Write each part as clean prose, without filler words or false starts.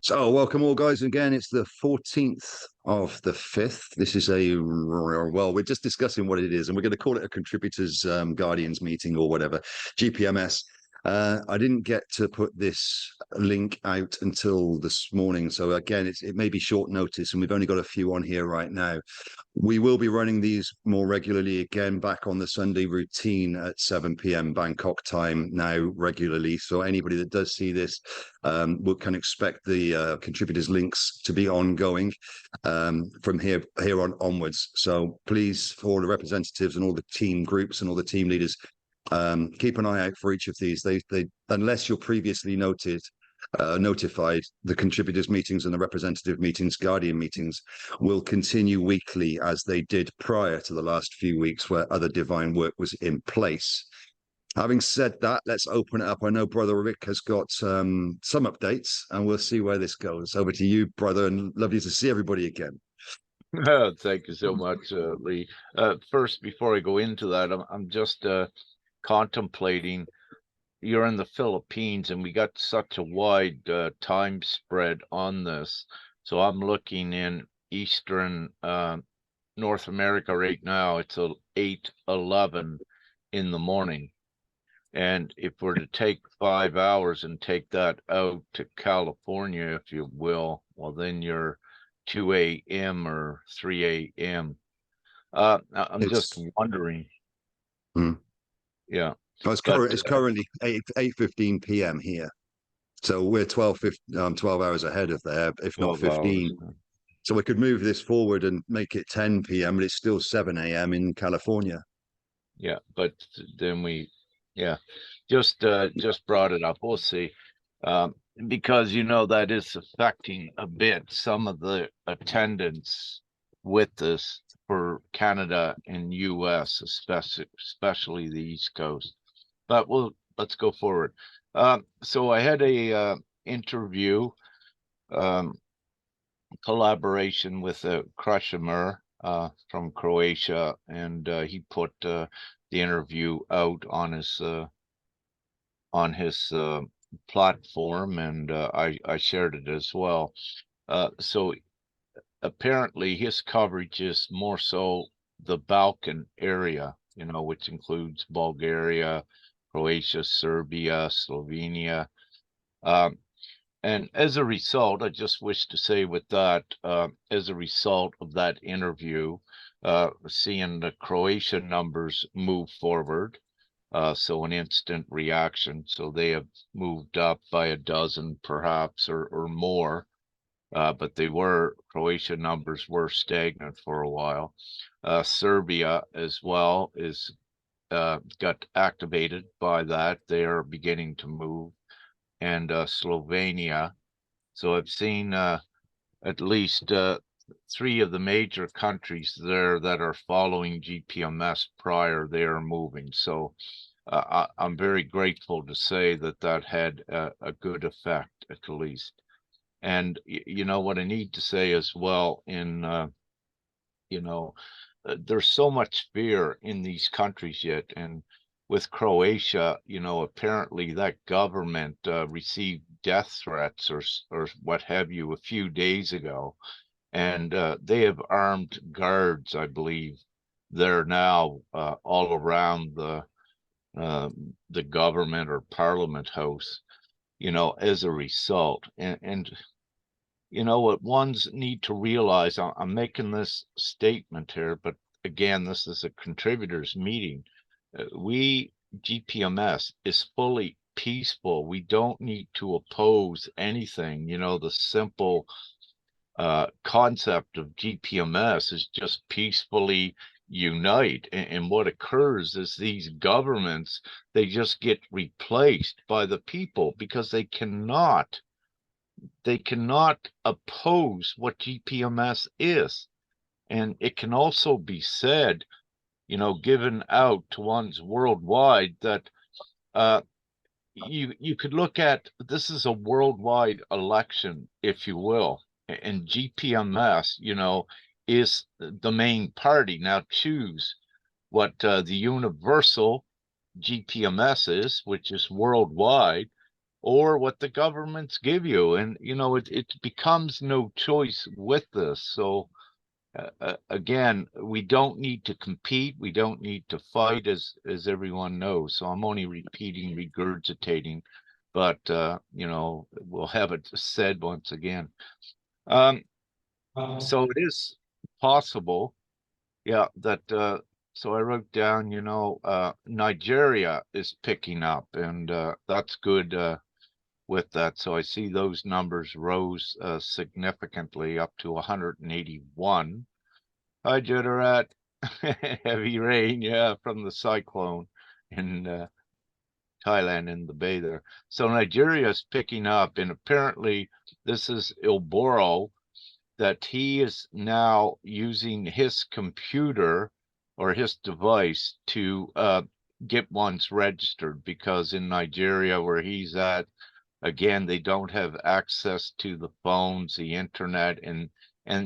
So, welcome all, guys. Again, it's the 14th of the 5th. This is we're just discussing what it is, and we're going to call it a contributors guardians meeting or whatever, GPMS. I didn't get to put this link out until this morning. So again, it may be short notice, and we've only got a few on here right now. We will be running these more regularly again, back on the Sunday routine at 7 p.m. Bangkok time now regularly. So anybody that does see this can expect the contributors links to be ongoing from here on onwards. So please, for all the representatives and all the team groups and all the team leaders, keep an eye out for each of these. They unless you're previously notified, the contributors meetings and the representative meetings, guardian meetings, will continue weekly as they did prior to the last few weeks where other divine work was in place. Having said that, let's open it up. I know Brother Rick has got some updates, and we'll see where this goes. Over to you, brother, and lovely to see everybody again. Thank you so much, Lee. First, before I go into that, I'm just contemplating. You're in the Philippines, and we got such a wide time spread on this. So I'm looking in Eastern North America right now. It's 8:11 in the morning. And if we're to take 5 hours and take that out to California, if you will, well, then you're 2 a.m. or 3 a.m. I'm just wondering. Yeah. It's currently 8:15 p.m. here. So we're 12 hours ahead of there, if not 15. Hours. So we could move this forward and make it 10 p.m., but it's still 7 a.m. in California. Yeah, but then just brought it up. We'll see. Because, that is affecting a bit some of the attendance with this for Canada and US, especially the East Coast. But let's go forward. So I had a interview collaboration with Krešimir from Croatia, and he put the interview out on his platform, and I shared it as well. So apparently his coverage is more so the Balkan area, which includes Bulgaria, Croatia, Serbia, Slovenia. And as a result, I just wish to say with that, as a result of that interview, seeing the Croatian numbers move forward, so an instant reaction. So they have moved up by a dozen perhaps or more, but Croatian numbers were stagnant for a while. Serbia as well is got activated by that. They are beginning to move. And Slovenia. So I've seen at least 3 of the major countries there that are following GPMS prior, they are moving. So I'm very grateful to say that had a good effect, at least. And what I need to say as well there's so much fear in these countries yet. And with Croatia, apparently that government received death threats or what have you a few days ago. And they have armed guards, I believe, there now all around the government or parliament house, as a result. And what ones need to realize, I'm making this statement here, but again, this is a contributors meeting. GPMS is fully peaceful. We don't need to oppose anything. The simple concept of GPMS is just peacefully unite. And what occurs is these governments, they just get replaced by the people because they cannot oppose what GPMS is. And it can also be said, given out to ones worldwide, that you could look at this as a worldwide election, if you will, and GPMS, is the main party. Now choose what the universal GPMS is, which is worldwide, or what the governments give you. And, you know, it becomes no choice with this. So, again, we don't need to compete. We don't need to fight, as everyone knows. So I'm only repeating, regurgitating, but, you know, we'll have it said once again. So it is possible, yeah, that, so I wrote down, you know, Nigeria is picking up, and that's good with that. So I see those numbers rose significantly up to 181. Hi, Jeterat. Heavy rain, yeah, from the cyclone in Thailand in the bay there. So Nigeria is picking up, and apparently this is Ilboro, that he is now using his computer or his device to get ones registered, because in Nigeria, where he's at, again, they don't have access to the phones, the internet, and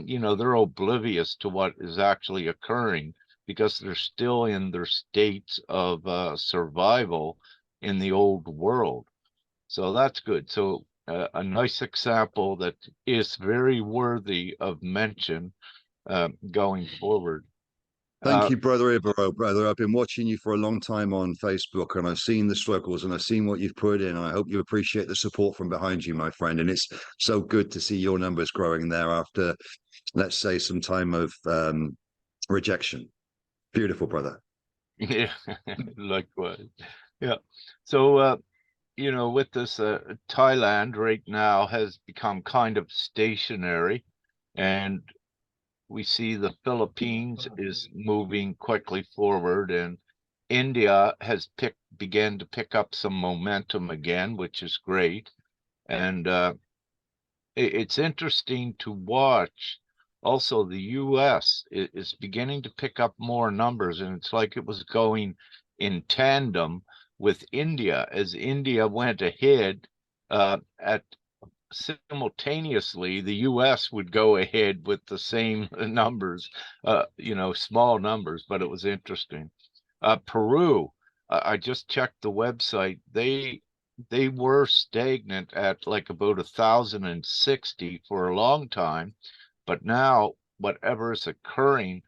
you know, they're oblivious to what is actually occurring, because they're still in their states of survival in the old world. So that's good. So a nice example that is very worthy of mention going forward. Thank you, brother Ibero, brother. I've been watching you for a long time on Facebook, and I've seen the struggles and I've seen what you've put in. And I hope you appreciate the support from behind you, my friend. And it's so good to see your numbers growing there after, let's say, some time of rejection. Beautiful, brother. Yeah, likewise. Yeah. So, you know, with this, Thailand right now has become kind of stationary, and we see the Philippines is moving quickly forward, and India has began to pick up some momentum again, which is great. And it's interesting to watch. Also, the U.S. is beginning to pick up more numbers, and it's like it was going in tandem with India, as India went ahead at simultaneously, the US would go ahead with the same numbers, you know, small numbers, but it was interesting. Peru, I just checked the website. They were stagnant at like about 1,060 for a long time, but now whatever is occurring,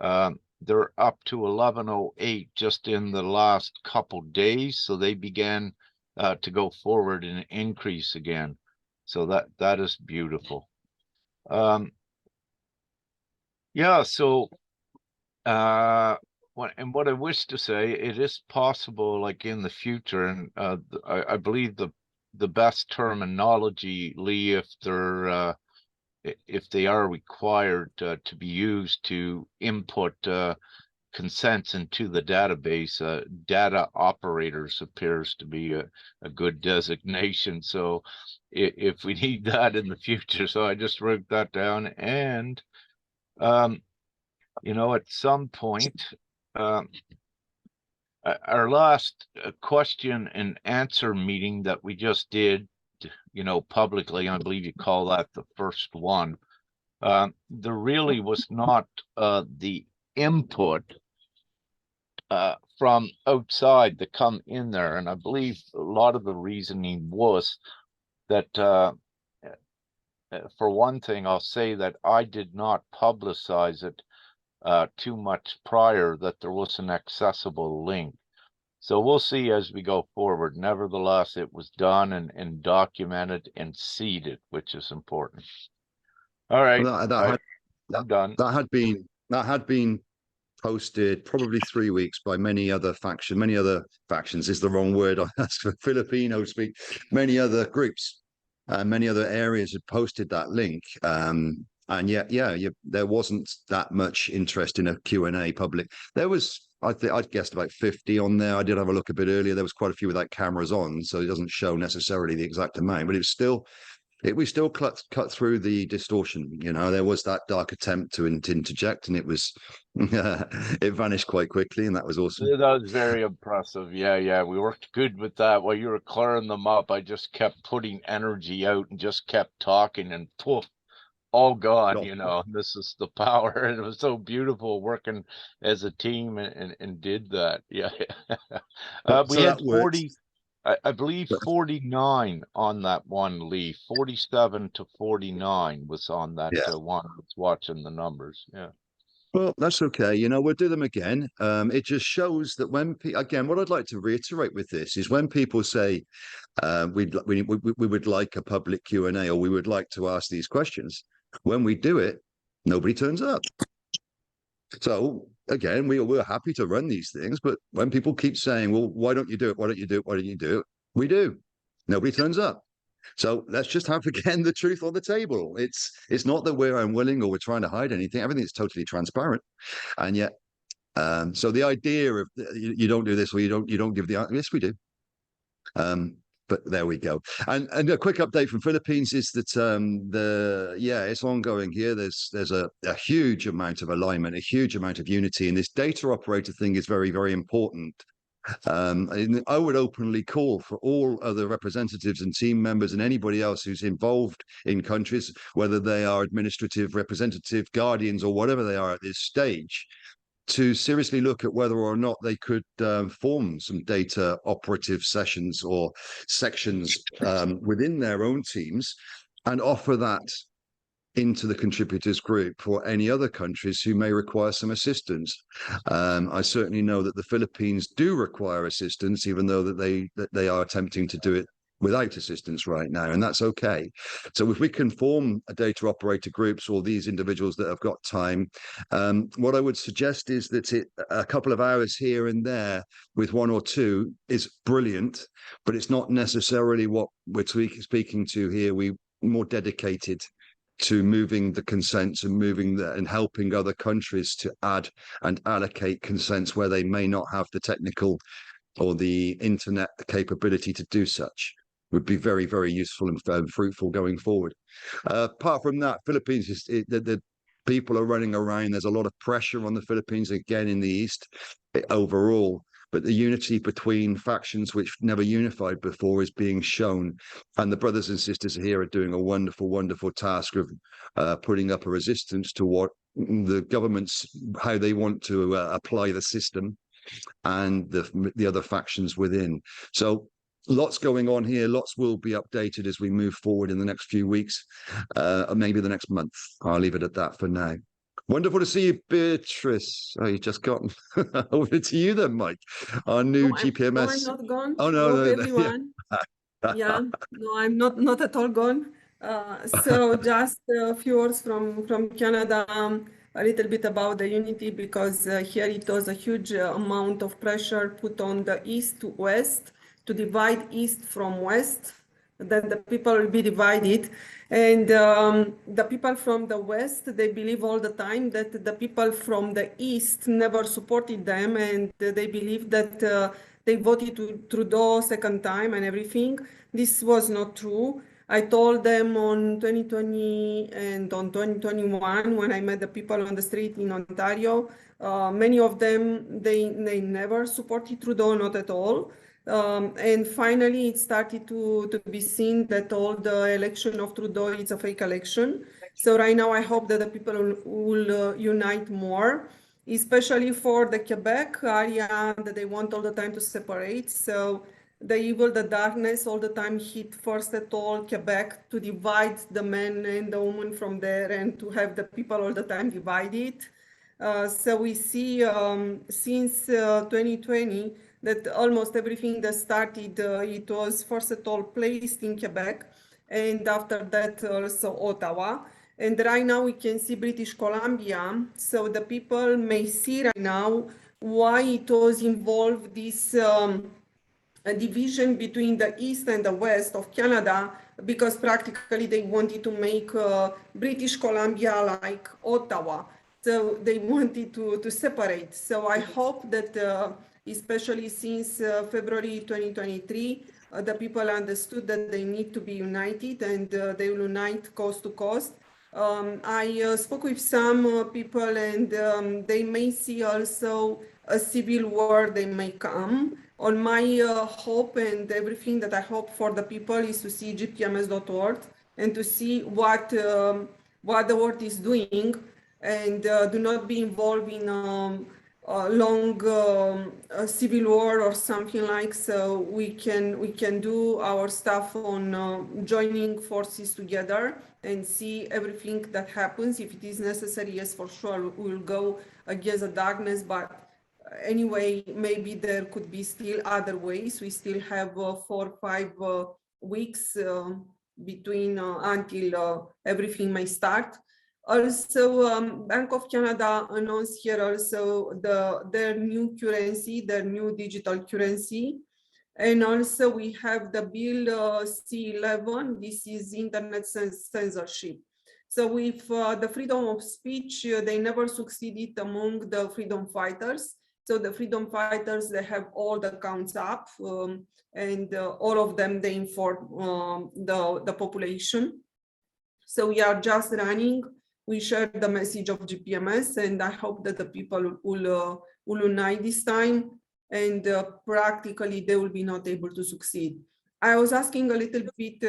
they're up to 1108 just in the last couple days. So they began to go forward and increase again. So that is beautiful. Yeah, so what I wish to say, it is possible, like in the future, and I believe the best terminology, Lee, if they are required to be used to input consents into the database, data operators appears to be a good designation. So if we need that in the future, so I just wrote that down. And you know, at some point, um, our last question and answer meeting that we just did, you know, publicly, I believe you call that the first one. There really was not the input from outside to come in there. And I believe a lot of the reasoning was that, for one thing, I'll say that I did not publicize it too much prior, that there was an accessible link. So we'll see as we go forward. Nevertheless, it was done and documented and seeded, which is important. All right, Well, I'm done. that had been posted probably 3 weeks by many other factions is the wrong word. That's for Filipino speak. Many other groups, many other areas had posted that link. And yet, there wasn't that much interest in a Q&A public. There was, I'd guessed about 50 on there. I did have a look a bit earlier. There was quite a few without cameras on, so it doesn't show necessarily the exact amount, but we still cut through the distortion. You know, there was that dark attempt to interject, and it was it vanished quite quickly, and that was awesome. That was very impressive. Yeah, we worked good with that. While you were clearing them up, I just kept putting energy out and just kept talking, and poof, all gone. You know, this is the power. And it was so beautiful working as a team and did that. Yeah. We So had that works. 40. I believe 49 on that one, Lee. 47 to 49 was on that Yeah. one that's watching the numbers. Yeah. Well, that's okay. We'll do them again. It just shows that again, what I'd like to reiterate with this is when people say we would like a public Q&A or we would like to ask these questions, when we do it, nobody turns up. So again, we're happy to run these things, but when people keep saying, well, why don't you do it? Why don't you do it? Why don't you do it? We do. Nobody turns up. So let's just have again the truth on the table. It's not that we're unwilling or we're trying to hide anything. Everything's totally transparent. And yet, so the idea of you don't do this or you don't give the yes, we do. But there we go. And a quick update from Philippines is that it's ongoing here. There's a huge amount of alignment, a huge amount of unity, and this data operator thing is very, very important. I would openly call for all other representatives and team members and anybody else who's involved in countries, whether they are administrative, representative, guardians, or whatever they are at this stage, to seriously look at whether or not they could form some data operative sessions or sections within their own teams and offer that into the contributors group for any other countries who may require some assistance. I certainly know that the Philippines do require assistance, even though that they are attempting to do it without assistance right now, and that's okay. So if we can form a data operator groups or these individuals that have got time, what I would suggest is that a couple of hours here and there with one or two is brilliant, but it's not necessarily what we're speaking to here. We more dedicated to moving the consents and and helping other countries to add and allocate consents where they may not have the technical or the internet capability to do such would be very, very useful and fruitful going forward. Apart from that, Philippines the people are running around. There's a lot of pressure on the Philippines again in the East overall. But the unity between factions which never unified before is being shown. And the brothers and sisters here are doing a wonderful, wonderful task of putting up a resistance to what the governments, how they want to apply the system and the other factions within. So lots going on here. Lots will be updated as we move forward in the next few weeks, maybe the next month. I'll leave it at that for now. Wonderful to see you, Beatrice. Oh, you just gotten over to you then, Mike. Our new GPMS. No, I'm not gone. Oh no, no, everyone. Yeah, no, I'm not at all gone. So just a few words from Canada, a little bit about the unity, because here it was a huge amount of pressure put on the East to West to divide East from West, that the people will be divided. And the people from the West, they believe all the time that the people from the East never supported them, and they believe that they voted to Trudeau second time and everything. This was not true. I told them on 2020 and on 2021, when I met the people on the street in Ontario, many of them, they never supported Trudeau, not at all. And finally, it started to be seen that all the election of Trudeau is a fake election. So right now, I hope that the people will unite more, especially for the Quebec area that they want all the time to separate. So the evil, the darkness all the time hit first at all Quebec to divide the men and the women from there and to have the people all the time divided. So we see since 2020 that almost everything that started, it was first at all placed in Quebec, and after that also Ottawa. And right now we can see British Columbia. So the people may see right now why it was involved this a division between the East and the West of Canada, because practically they wanted to make British Columbia like Ottawa. So they wanted to separate. So I hope that, especially since February 2023, the people understood that they need to be united, and they will unite coast to coast. I spoke with some people, and they may see also a civil war they may come. On my hope and everything that I hope for the people is to see GPMS.world and to see what the world is doing, and do not be involved in long civil war or something like. So we can do our stuff on joining forces together and see everything that happens. If it is necessary, yes, for sure, we will go against the darkness. But anyway, maybe there could be still other ways. We still have 4 or 5 weeks between until everything may start. Also, Bank of Canada announced here also their new currency, their new digital currency. And also we have the bill C11, this is internet censorship. So with the freedom of speech, they never succeeded among the freedom fighters. So the freedom fighters, they have all the accounts up and all of them, they inform the population. So we are just running. We share the message of GPMS, and I hope that the people will unite this time, and practically they will be not able to succeed. I was asking a little bit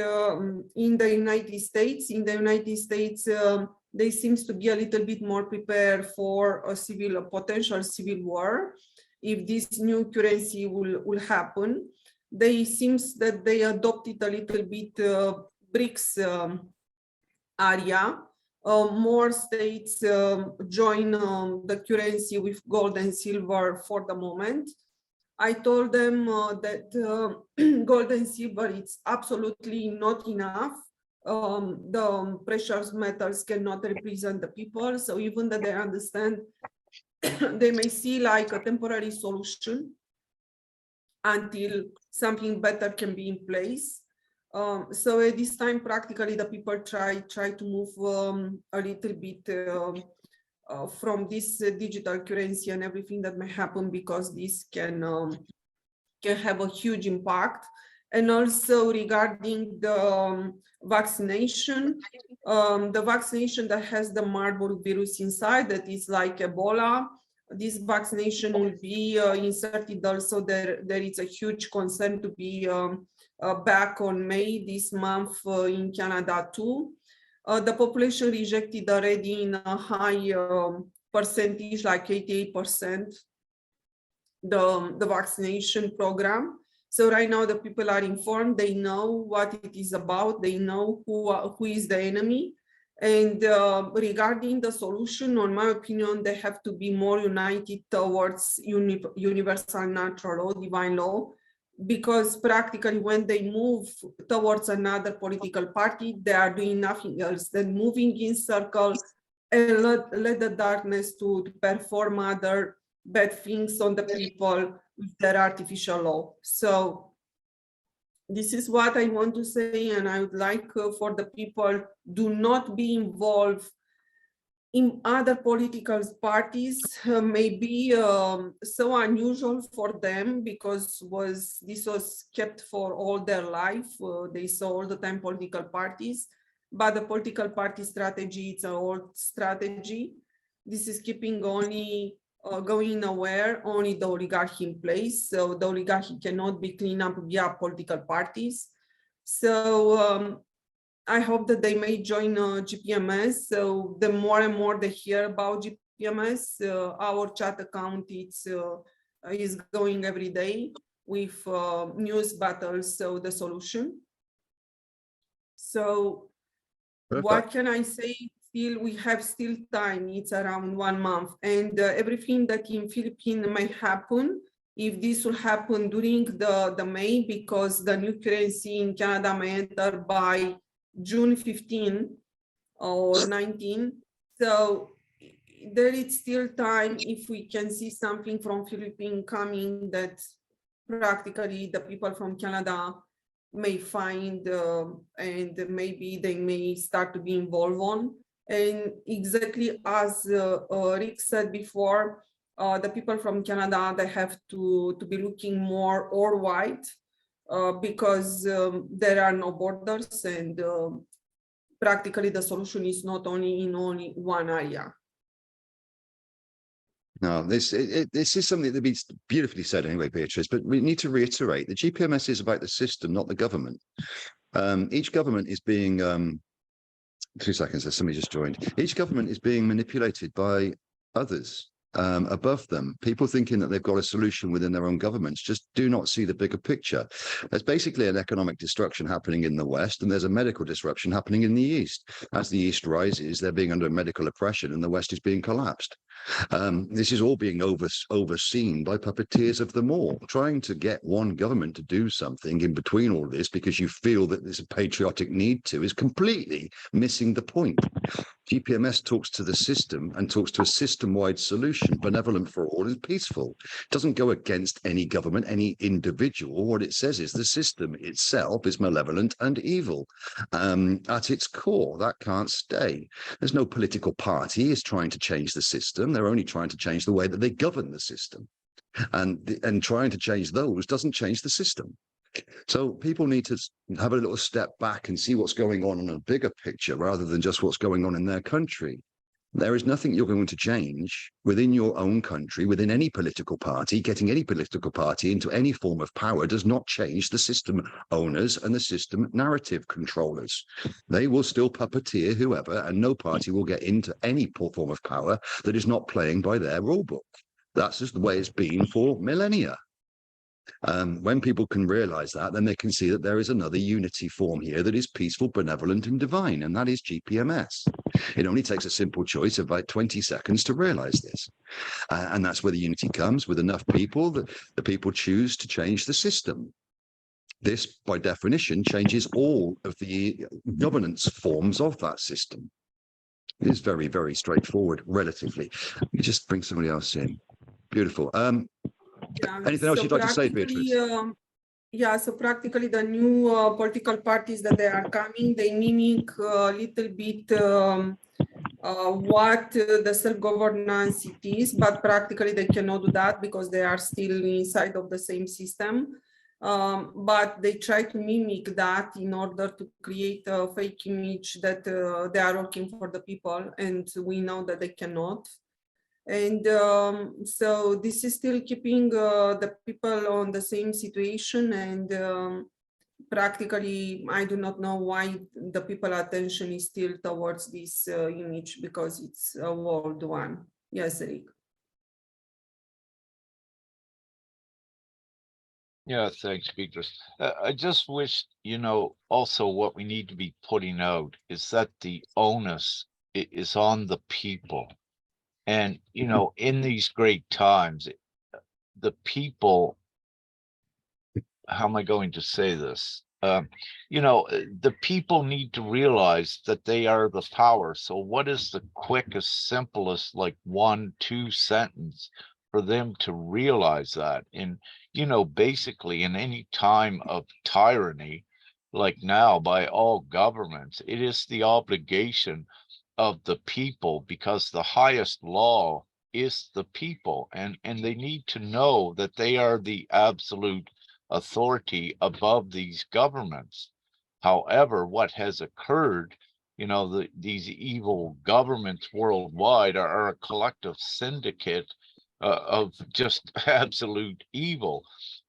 in the United States. In the United States, they seems to be a little bit more prepared for a potential civil war. If this new currency will happen, they seems that they adopted a little bit BRICS area. More states join the currency with gold and silver for the moment. I told them that gold and silver, it's absolutely not enough. The precious metals cannot represent the people. So even that they understand, they may see like a temporary solution until something better can be in place. So at this time, practically the people try to move a little bit from this digital currency and everything that may happen, because this can have a huge impact. And also regarding the vaccination, the vaccination that has the Marburg virus inside, that is like Ebola, this vaccination will be inserted also. There is a huge concern to be back on May this month in Canada too. The population rejected already in a high percentage, like 88%, the vaccination program. So right now the people are informed, they know what it is about, they know who is the enemy. And regarding the solution, in my opinion, they have to be more united towards universal natural law, divine law, because practically when they move towards another political party, they are doing nothing else than moving in circles and let the darkness to perform other bad things on the people with their artificial law. So this is what I want to say, and I would like for the people, do not be involved in other political parties. Maybe so unusual for them, because this was kept for all their life. They saw all the time political parties, but the political party strategy, it's an old strategy. This is keeping only going nowhere, only the oligarchy in place. So the oligarchy cannot be cleaned up via political parties. So I hope that they may join GPMS. So the more and more they hear about GPMS, our chat account is going every day with news battles. So the solution. So perfect. What can I say? Still, we have still time. It's around 1 month, and everything that in Philippines may happen, if this will happen during the May, because the new currency in Canada may enter by June 15 or 19. So there is still time. If we can see something from Philippines coming, that practically the people from Canada may find and maybe they may start to be involved on. And exactly as Rick said before, the people from Canada, they have to be looking more or white because there are no borders, and practically the solution is not only in only one area. No, this is something that be beautifully said anyway, Beatrice, but we need to reiterate the GPMS is about the system, not the government. Each government is being 2 seconds, somebody just joined. Each government is being manipulated by others. above them. People thinking that they've got a solution within their own governments just do not see the bigger picture. There's basically an economic destruction happening in the West, and there's a medical disruption happening in the East. As the East rises, they're being under medical oppression, and the West is being collapsed. This is all being overseen by puppeteers of them all, trying to get one government to do something in between all this because you feel that there's a patriotic need to, is completely missing the point. GPMS talks to the system and talks to a system-wide solution, benevolent for all and peaceful. It doesn't go against any government, any individual. What it says is the system itself is malevolent and evil. At its core, that can't stay. There's no political party is trying to change the system. They're only trying to change the way that they govern the system. And trying to change those doesn't change the system. So people need to have a little step back and see what's going on in a bigger picture rather than just what's going on in their country. There is nothing you're going to change within your own country, within any political party. Getting any political party into any form of power does not change the system owners and the system narrative controllers. They will still puppeteer whoever, and no party will get into any form of power that is not playing by their rule book. That's just the way it's been for millennia. When people can realize that, then they can see that there is another unity form here that is peaceful, benevolent, and divine, and that is GPMS. It only takes a simple choice of about 20 seconds to realize this. And that's where the unity comes, with enough people that the people choose to change the system. This, by definition, changes all of the governance forms of that system. It is very, very straightforward, relatively. Let me just bring somebody else in. Beautiful. Yeah, Anything else so you'd like to say, Beatrice? Yeah, so practically the new political parties that they are coming, they mimic a little bit what the self-governance it is, but practically they cannot do that because they are still inside of the same system. But they try to mimic that in order to create a fake image that they are working for the people, and we know that they cannot. And so this is still keeping the people on the same situation, and practically I do not know why the people attention is still towards this image, because it's a world one. Yes, Eric. Yeah, thanks, Beatrice. I just wish, also what we need to be putting out is that the onus is on the people. And, in these great times, the people, how am I going to say this? The people need to realize that they are the power. So what is the quickest, simplest, like 1-2 sentence for them to realize that? And, basically in any time of tyranny, like now by all governments, it is the obligation of the people, because the highest law is the people, and they need to know that they are the absolute authority above these governments. However, what has occurred, these evil governments worldwide are a collective syndicate of just absolute evil.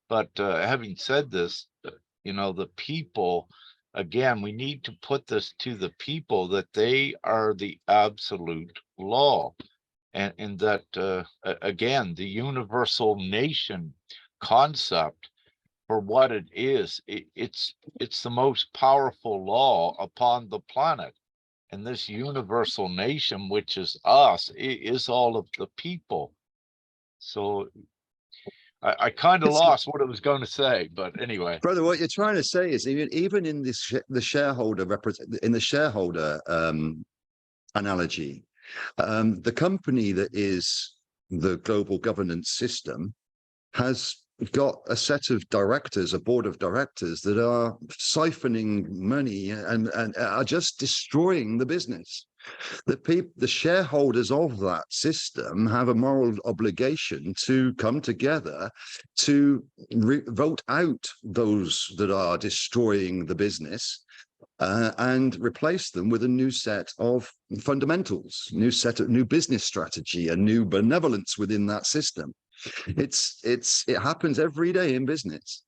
But having said this, the people, again, we need to put this to the people that they are the absolute law, and that again, the universal nation concept, for what it is, it's the most powerful law upon the planet. And this universal nation, which is us, is all of the people. So I kind of lost what I was going to say, but anyway. Brother, what you're trying to say is even in this the shareholder analogy, the company that is the global governance system has got a set of directors, a board of directors that are siphoning money and are just destroying the business. The shareholders of that system have a moral obligation to come together to vote out those that are destroying the business and replace them with a new set of fundamentals, new business strategy, a new benevolence within that system. It happens every day in business.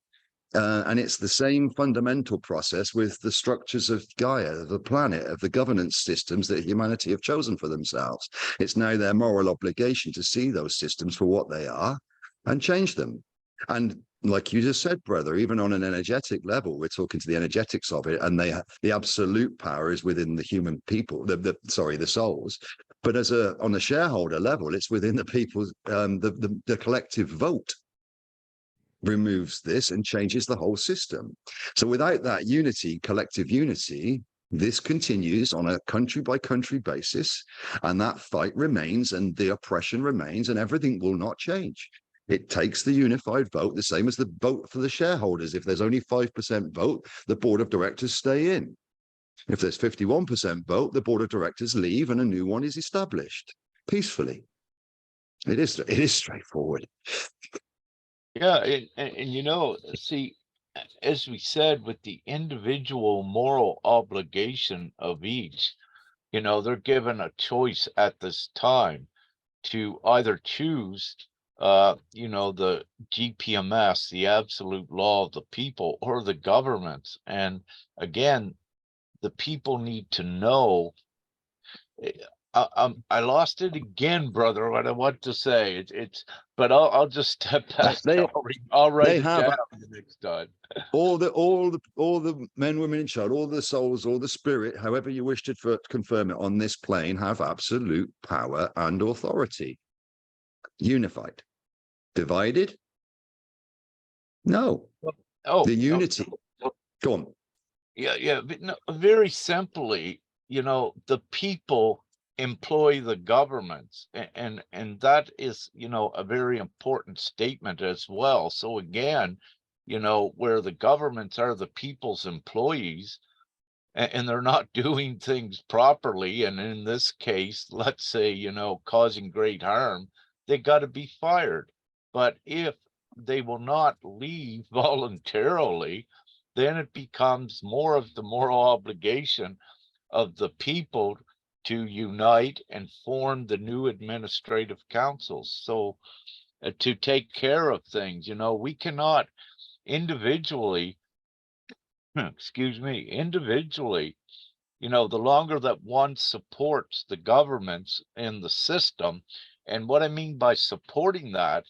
And it's the same fundamental process with the structures of Gaia, the planet, of the governance systems that humanity have chosen for themselves. It's now their moral obligation to see those systems for what they are and change them. And like you just said, brother, even on an energetic level, we're talking to the energetics of it, and the absolute power is within the human people, the souls. But on a shareholder level, it's within the people's the collective vote removes this and changes the whole system. So without that unity, collective unity, this continues on a country by country basis, and that fight remains, and the oppression remains, and everything will not change. It takes the unified vote, the same as the vote for the shareholders. If there's only 5% vote, the board of directors stay in. If there's 51% vote, the board of directors leave and a new one is established peacefully. It is straightforward. Yeah, and see, as we said, with the individual moral obligation of each, they're given a choice at this time to either choose, the GPMS, the absolute law of the people, or the governments. And again, the people need to know. I lost it again, brother. What I want to say, but I'll just step back. I'll write it down the next time. all the men, women in child, all the souls, all the spirit, however you wish to confirm it on this plane, have absolute power and authority. Unified. Divided? No. Oh, the unity. Go on. Yeah. But no, very simply, the people employ the governments, and that is, a very important statement as well. So again, where the governments are the people's employees, and they're not doing things properly, and in this case, let's say, causing great harm, they got to be fired. But if they will not leave voluntarily, then it becomes more of the moral obligation of the people to unite and form the new administrative councils. So to take care of things, we cannot individually, individually, the longer that one supports the governments and the system. And what I mean by supporting that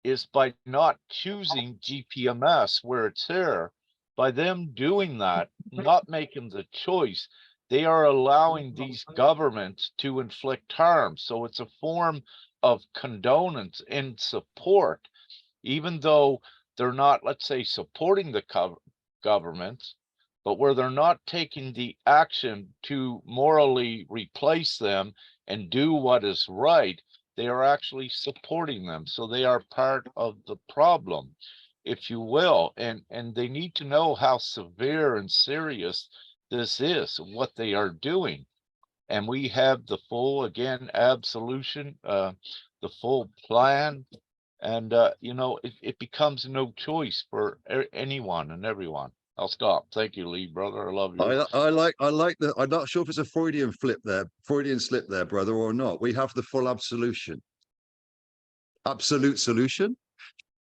is by not choosing GPMS where it's there. By them doing that, not making the choice, they are allowing these governments to inflict harm. So it's a form of condonance and support, even though they're not, let's say, supporting the governments, but where they're not taking the action to morally replace them and do what is right, they are actually supporting them. So they are part of the problem, if you will. And they need to know how severe and serious this is, what they are doing. And we have the full, again, absolution, the full plan. And, it becomes no choice for anyone and everyone. I'll stop. Thank you, Lee, brother. I love you. I like the. I'm not sure if it's a Freudian slip there, brother, or not. We have the full absolution, absolute solution,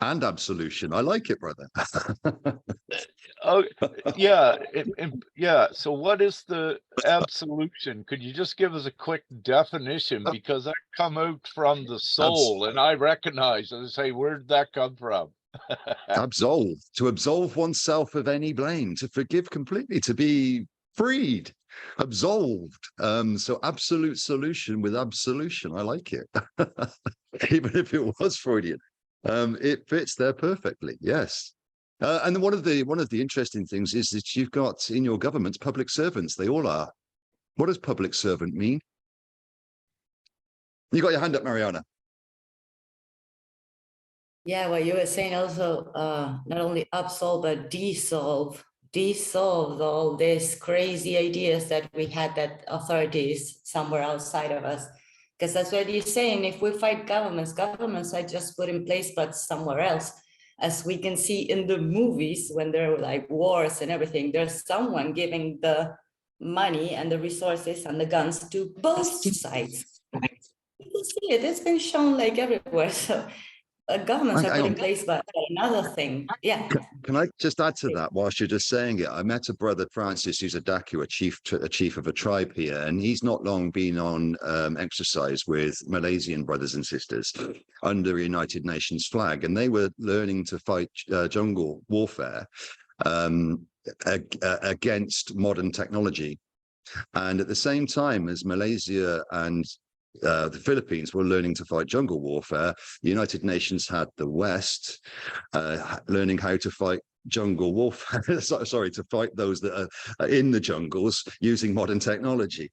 and absolution. I like it, brother. Oh, yeah. Yeah. So what is the absolution? Could you just give us a quick definition? Because I come out from the soul and I recognize and say, where did that come from? Absolve, to absolve oneself of any blame, to forgive completely, to be freed, absolved. So absolute solution with absolution. I like it. Even if it was Freudian, it fits there perfectly. Yes. And one of the interesting things is that you've got in your governments public servants. They all are. What does public servant mean? You got your hand up, Mariana. Yeah, what you were saying also, not only absolve, but dissolve all these crazy ideas that we had that authorities somewhere outside of us. Because that's what you're saying. If we fight governments are just put in place, but somewhere else. As we can see in the movies, when there are like wars and everything, there's someone giving the money and the resources and the guns to both sides. You can see it, it's been shown like everywhere. So governments are Hang put in on. place, but another thing, yeah. Can I just add to that whilst you're just saying it? I met a brother, Francis, who's a Daku, a chief of a tribe here, and he's not long been on exercise with Malaysian brothers and sisters under a United Nations flag, and they were learning to fight jungle warfare against modern technology. And at the same time as Malaysia and the Philippines were learning to fight jungle warfare, the United Nations had the West learning how to fight jungle warfare, sorry, to fight those that are in the jungles using modern technology,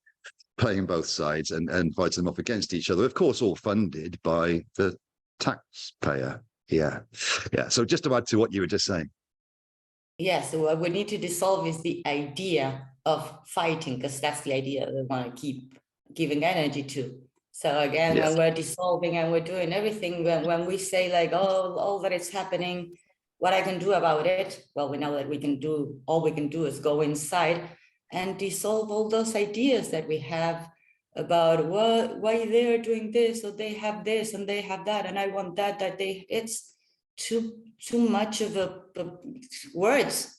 playing both sides and fighting them off against each other, of course, all funded by the taxpayer. Yeah. So just to add to what you were just saying. Yes, so what we need to dissolve is the idea of fighting, because that's the idea we want to keep giving energy to. So again, Yes. when we're dissolving and we're doing everything, when we say like, oh, all that is happening, what I can do about it, well, we know that we can do, all we can do is go inside and dissolve all those ideas that we have about why they're doing this, or they have this and they have that, and I want that it's too much of a words,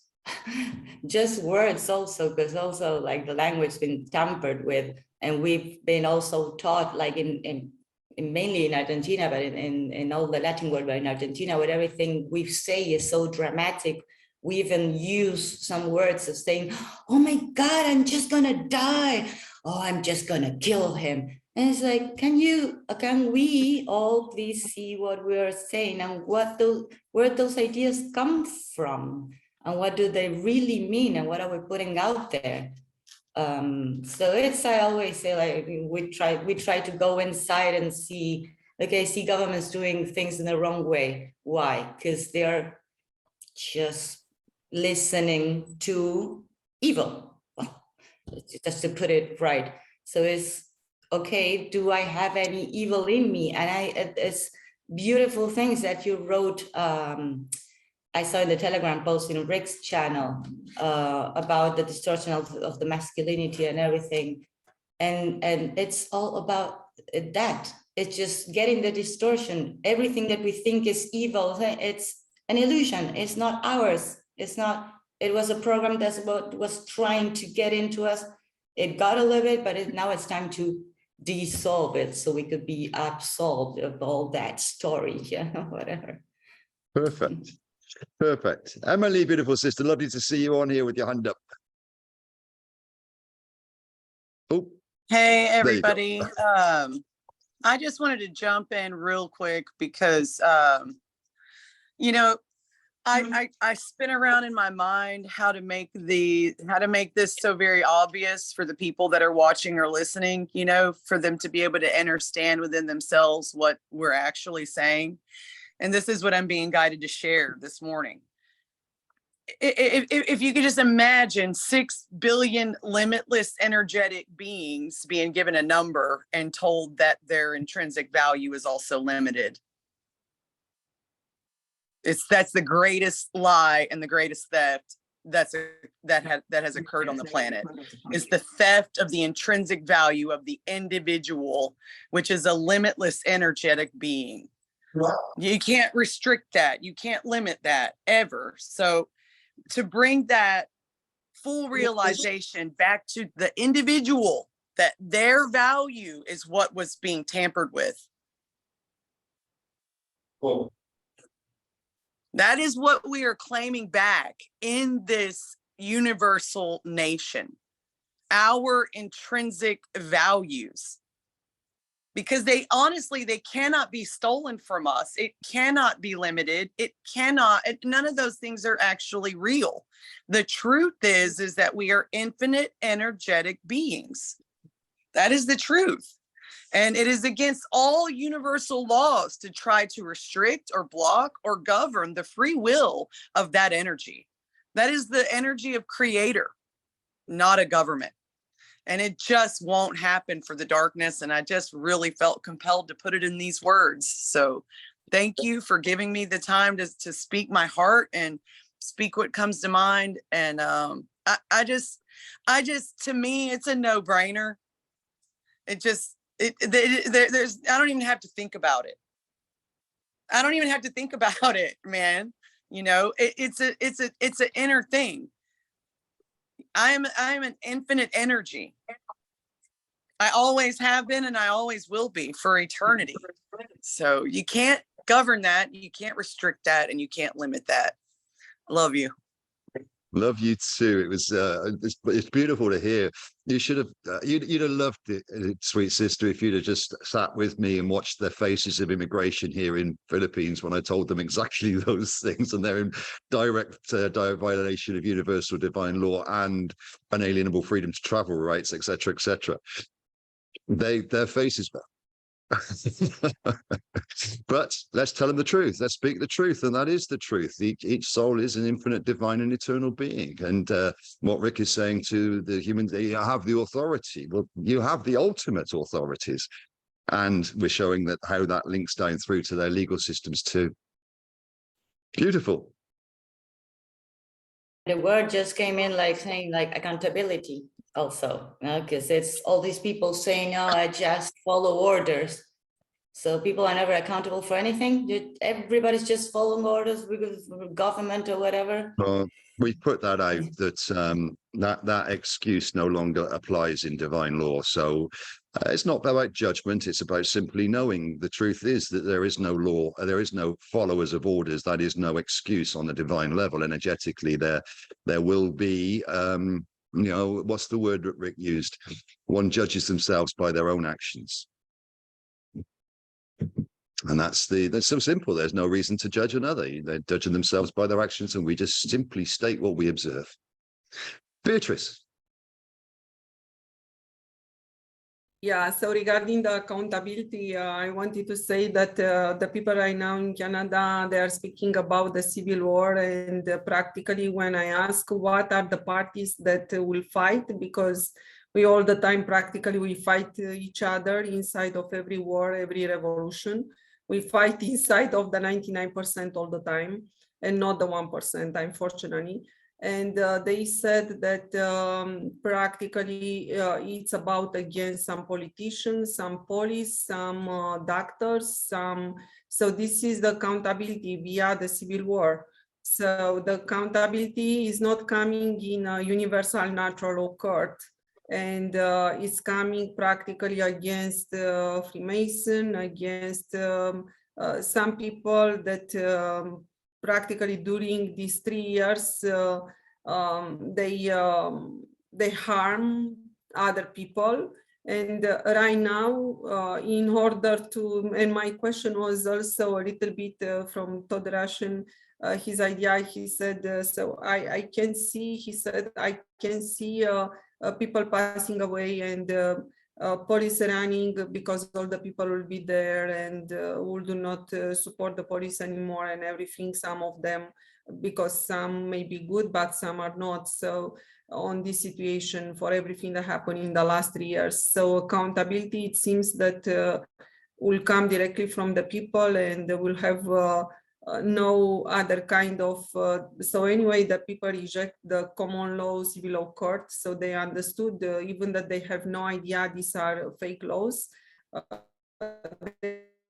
just words also, because also like the language been tampered with, and we've been also taught like in mainly in Argentina, but in all the Latin world, but in Argentina, where everything we say is so dramatic, we even use some words of saying, oh my God, I'm just gonna die. Oh, I'm just gonna kill him. And it's like, can we all please see what we are saying and where those ideas come from, and what do they really mean, and what are we putting out there? So it's, I always say, like, we try to go inside and see, okay, see governments doing things in the wrong way. Why? Because they're just listening to evil. Well, just to put it right. So it's, okay, do I have any evil in me? And it's beautiful things that you wrote. I saw in the Telegram post in Rick's channel about the distortion of the masculinity and everything. And it's all about that. It's just getting the distortion. Everything that we think is evil, it's an illusion. It's not ours. It's not, it was a program that's what was trying to get into us. It got a little bit, but now it's time to dissolve it so we could be absolved of all that story, whatever. Perfect. Emily, beautiful sister, lovely to see you on here with your hand up. Oh, hey everybody. I just wanted to jump in real quick because you know, I spin around in my mind how to make this so very obvious for the people that are watching or listening, you know, for them to be able to understand within themselves what we're actually saying. And this is what I'm being guided to share this morning. If you could just imagine 6 billion limitless energetic beings being given a number and told that their intrinsic value is also limited. That's the greatest lie and the greatest theft that has occurred on the planet, is the theft of the intrinsic value of the individual, which is a limitless energetic being. You can't restrict that. You can't limit that ever. So to bring that full realization back to the individual, that their value is what was being tampered with. well, That is what we are claiming back in this universal nation, our intrinsic values. Because they cannot be stolen from us. It cannot be limited. None of those things are actually real. The truth is that we are infinite energetic beings. That is the truth. And it is against all universal laws to try to restrict or block or govern the free will of that energy. That is the energy of creator, not a government. And it just won't happen for the darkness. And I just really felt compelled to put it in these words. So thank you for giving me the time to speak my heart and speak what comes to mind. And I just, to me, it's a no-brainer. There's, I don't even have to think about it. I don't even have to think about it, man. You know, it's an inner thing. I'm an infinite energy. I always have been and I always will be for eternity. So you can't govern that, you can't restrict that, and you can't limit that. Love you. Love you too. It was it's beautiful to hear. You should have you'd have loved it, sweet sister, if you'd have just sat with me and watched the faces of immigration here in Philippines when I told them exactly those things, and they're in direct violation of universal divine law and unalienable freedom to travel rights, etc., etc. Their faces. But let's tell them the truth. Let's speak the truth, and that is the truth. Each soul is an infinite, divine, and eternal being. And what Rick is saying to the humans, you have the authority. Well, you have the ultimate authorities, and we're showing that how that links down through to their legal systems too. Beautiful. The word just came in like saying like accountability also, because it's all these people saying, no, I just follow orders. So people are never accountable for anything. Everybody's just following orders because government or whatever. We put that out that that excuse no longer applies in divine law. So it's not about judgment. It's about simply knowing the truth is that there is no law. There is no followers of orders. That is no excuse on the divine level. Energetically, there will be. You know, what's the word that Rick used? One judges themselves by their own actions. And that's so simple. There's no reason to judge another. They're judging themselves by their actions, and we just simply state what we observe. Beatrice. Yeah, so regarding the accountability, I wanted to say that the people right now in Canada, they are speaking about the civil war, and practically when I ask what are the parties that will fight, because we all the time practically we fight each other inside of every war, every revolution. We fight inside of the 99% all the time and not the 1%, unfortunately. And they said that practically it's about against some politicians, some police, some doctors, some. So this is the accountability via the civil war. So the accountability is not coming in a universal natural law court, and it's coming practically against Freemason, against some people that practically during these 3 years they harm other people. And right now, in order to, and my question was also a little bit from Todd Russian, his idea, he said, so I can see, he said, I can see people passing away and police running because all the people will be there and will do not support the police anymore and everything. Some of them, because some may be good, but some are not. So on this situation for everything that happened in the last 3 years. So accountability, it seems that will come directly from the people, and will have no other kind of, so anyway, the people reject the common law civil law court, so they understood even that they have no idea these are fake laws.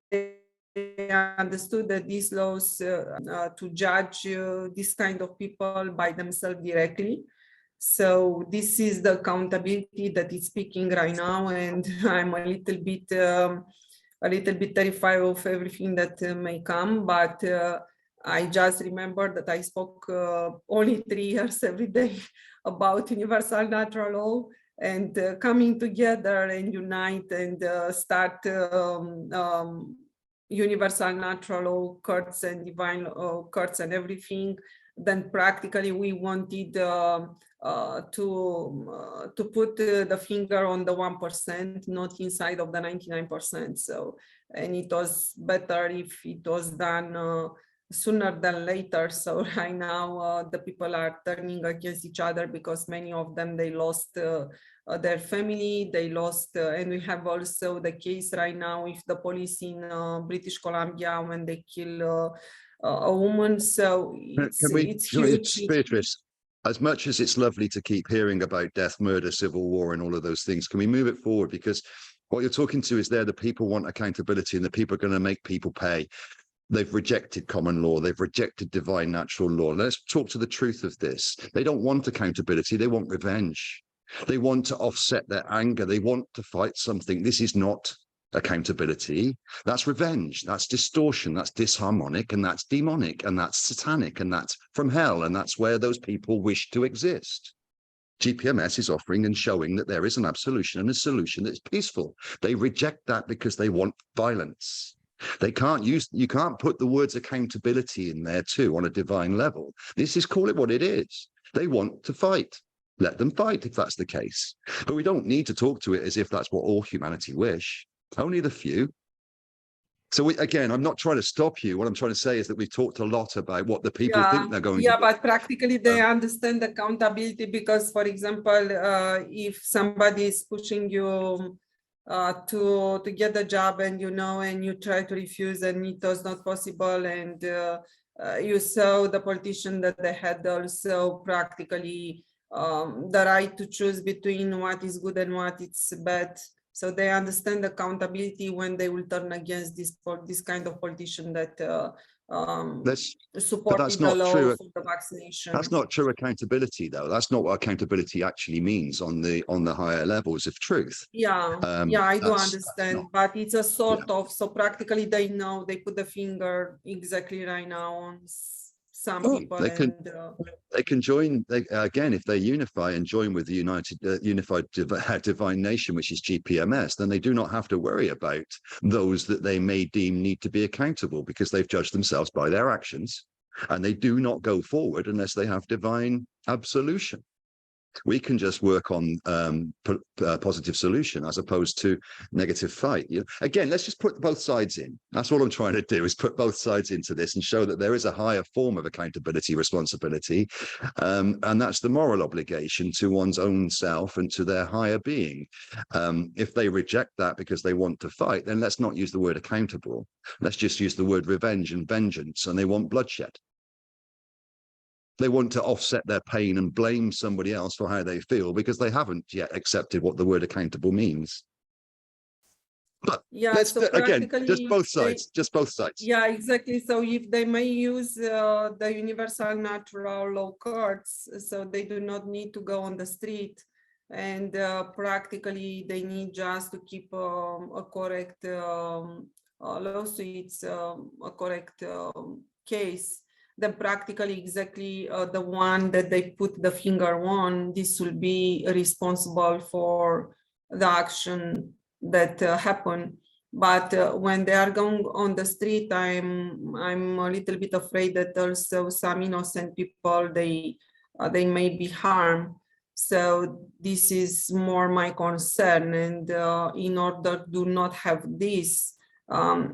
They understood that these laws to judge this kind of people by themselves directly. So this is the accountability that is speaking right now, and I'm a little bit terrified of everything that may come, but I just remember that I spoke only 3 years every day about universal natural law, and coming together and unite and start universal natural law courts and divine courts and everything. Then practically we wanted to put the finger on the 1%, not inside of the 99%. So, and it was better if it was done sooner than later. So right now the people are turning against each other because many of them, they lost their family, they lost, and we have also the case right now with the police in British Columbia when they kill a woman. So it's huge. Beatrice, as much as it's lovely to keep hearing about death, murder, civil war, and all of those things, can we move it forward? Because what you're talking to is the people want accountability, and the people are going to make people pay. They've rejected common law. They've rejected divine natural law. Let's talk to the truth of this. They don't want accountability. They want revenge. They want to offset their anger. They want to fight something. This is not accountability. That's revenge. That's distortion. That's disharmonic, and that's demonic, and that's satanic, and that's from hell. And that's where those people wish to exist. GPMS is offering and showing that there is an absolution and a solution that's peaceful. They reject that because they want violence. They can't use, you can't put the words accountability in there too on a divine level. This is, call it what it is. They want to fight. Let them fight if that's the case. But we don't need to talk to it as if that's what all humanity wish. Only the few. So again, I'm not trying to stop you. What I'm trying to say is that we've talked a lot about what the people think they're going to do. Yeah, but practically they understand accountability because, for example, if somebody is pushing you to get the job and and you try to refuse and it was not possible, and you saw the politician that they had also practically the right to choose between what is good and what is bad. So they understand accountability when they will turn against this kind of politician that supported the law for the vaccination. That's not true accountability, though. That's not what accountability actually means on the higher levels of truth. Yeah, I do understand, but it's a sort of, so practically they know, they put the finger exactly right now on some people. They can join, again, if they unify and join with the unified divine nation, which is GPMS, then they do not have to worry about those that they may deem need to be accountable, because they've judged themselves by their actions, and they do not go forward unless they have divine absolution. We can just work on positive solution as opposed to negative fight. Again, let's just put both sides in. That's all I'm trying to do, is put both sides into this and show that there is a higher form of accountability, responsibility, and that's the moral obligation to one's own self and to their higher being. If they reject that because they want to fight, then let's not use the word accountable. Let's just use the word revenge and vengeance, and they want bloodshed. They want to offset their pain and blame somebody else for how they feel because they haven't yet accepted what the word accountable means. But let's, again, just both sides, just both sides. Yeah, exactly. So if they may use the universal natural law courts, so they do not need to go on the street, and practically they need just to keep a correct lawsuits, a correct case. Then practically exactly the one that they put the finger on, this will be responsible for the action that happened. But when they are going on the street, I'm a little bit afraid that also some innocent people, they may be harmed. So this is more my concern, and in order to not have this,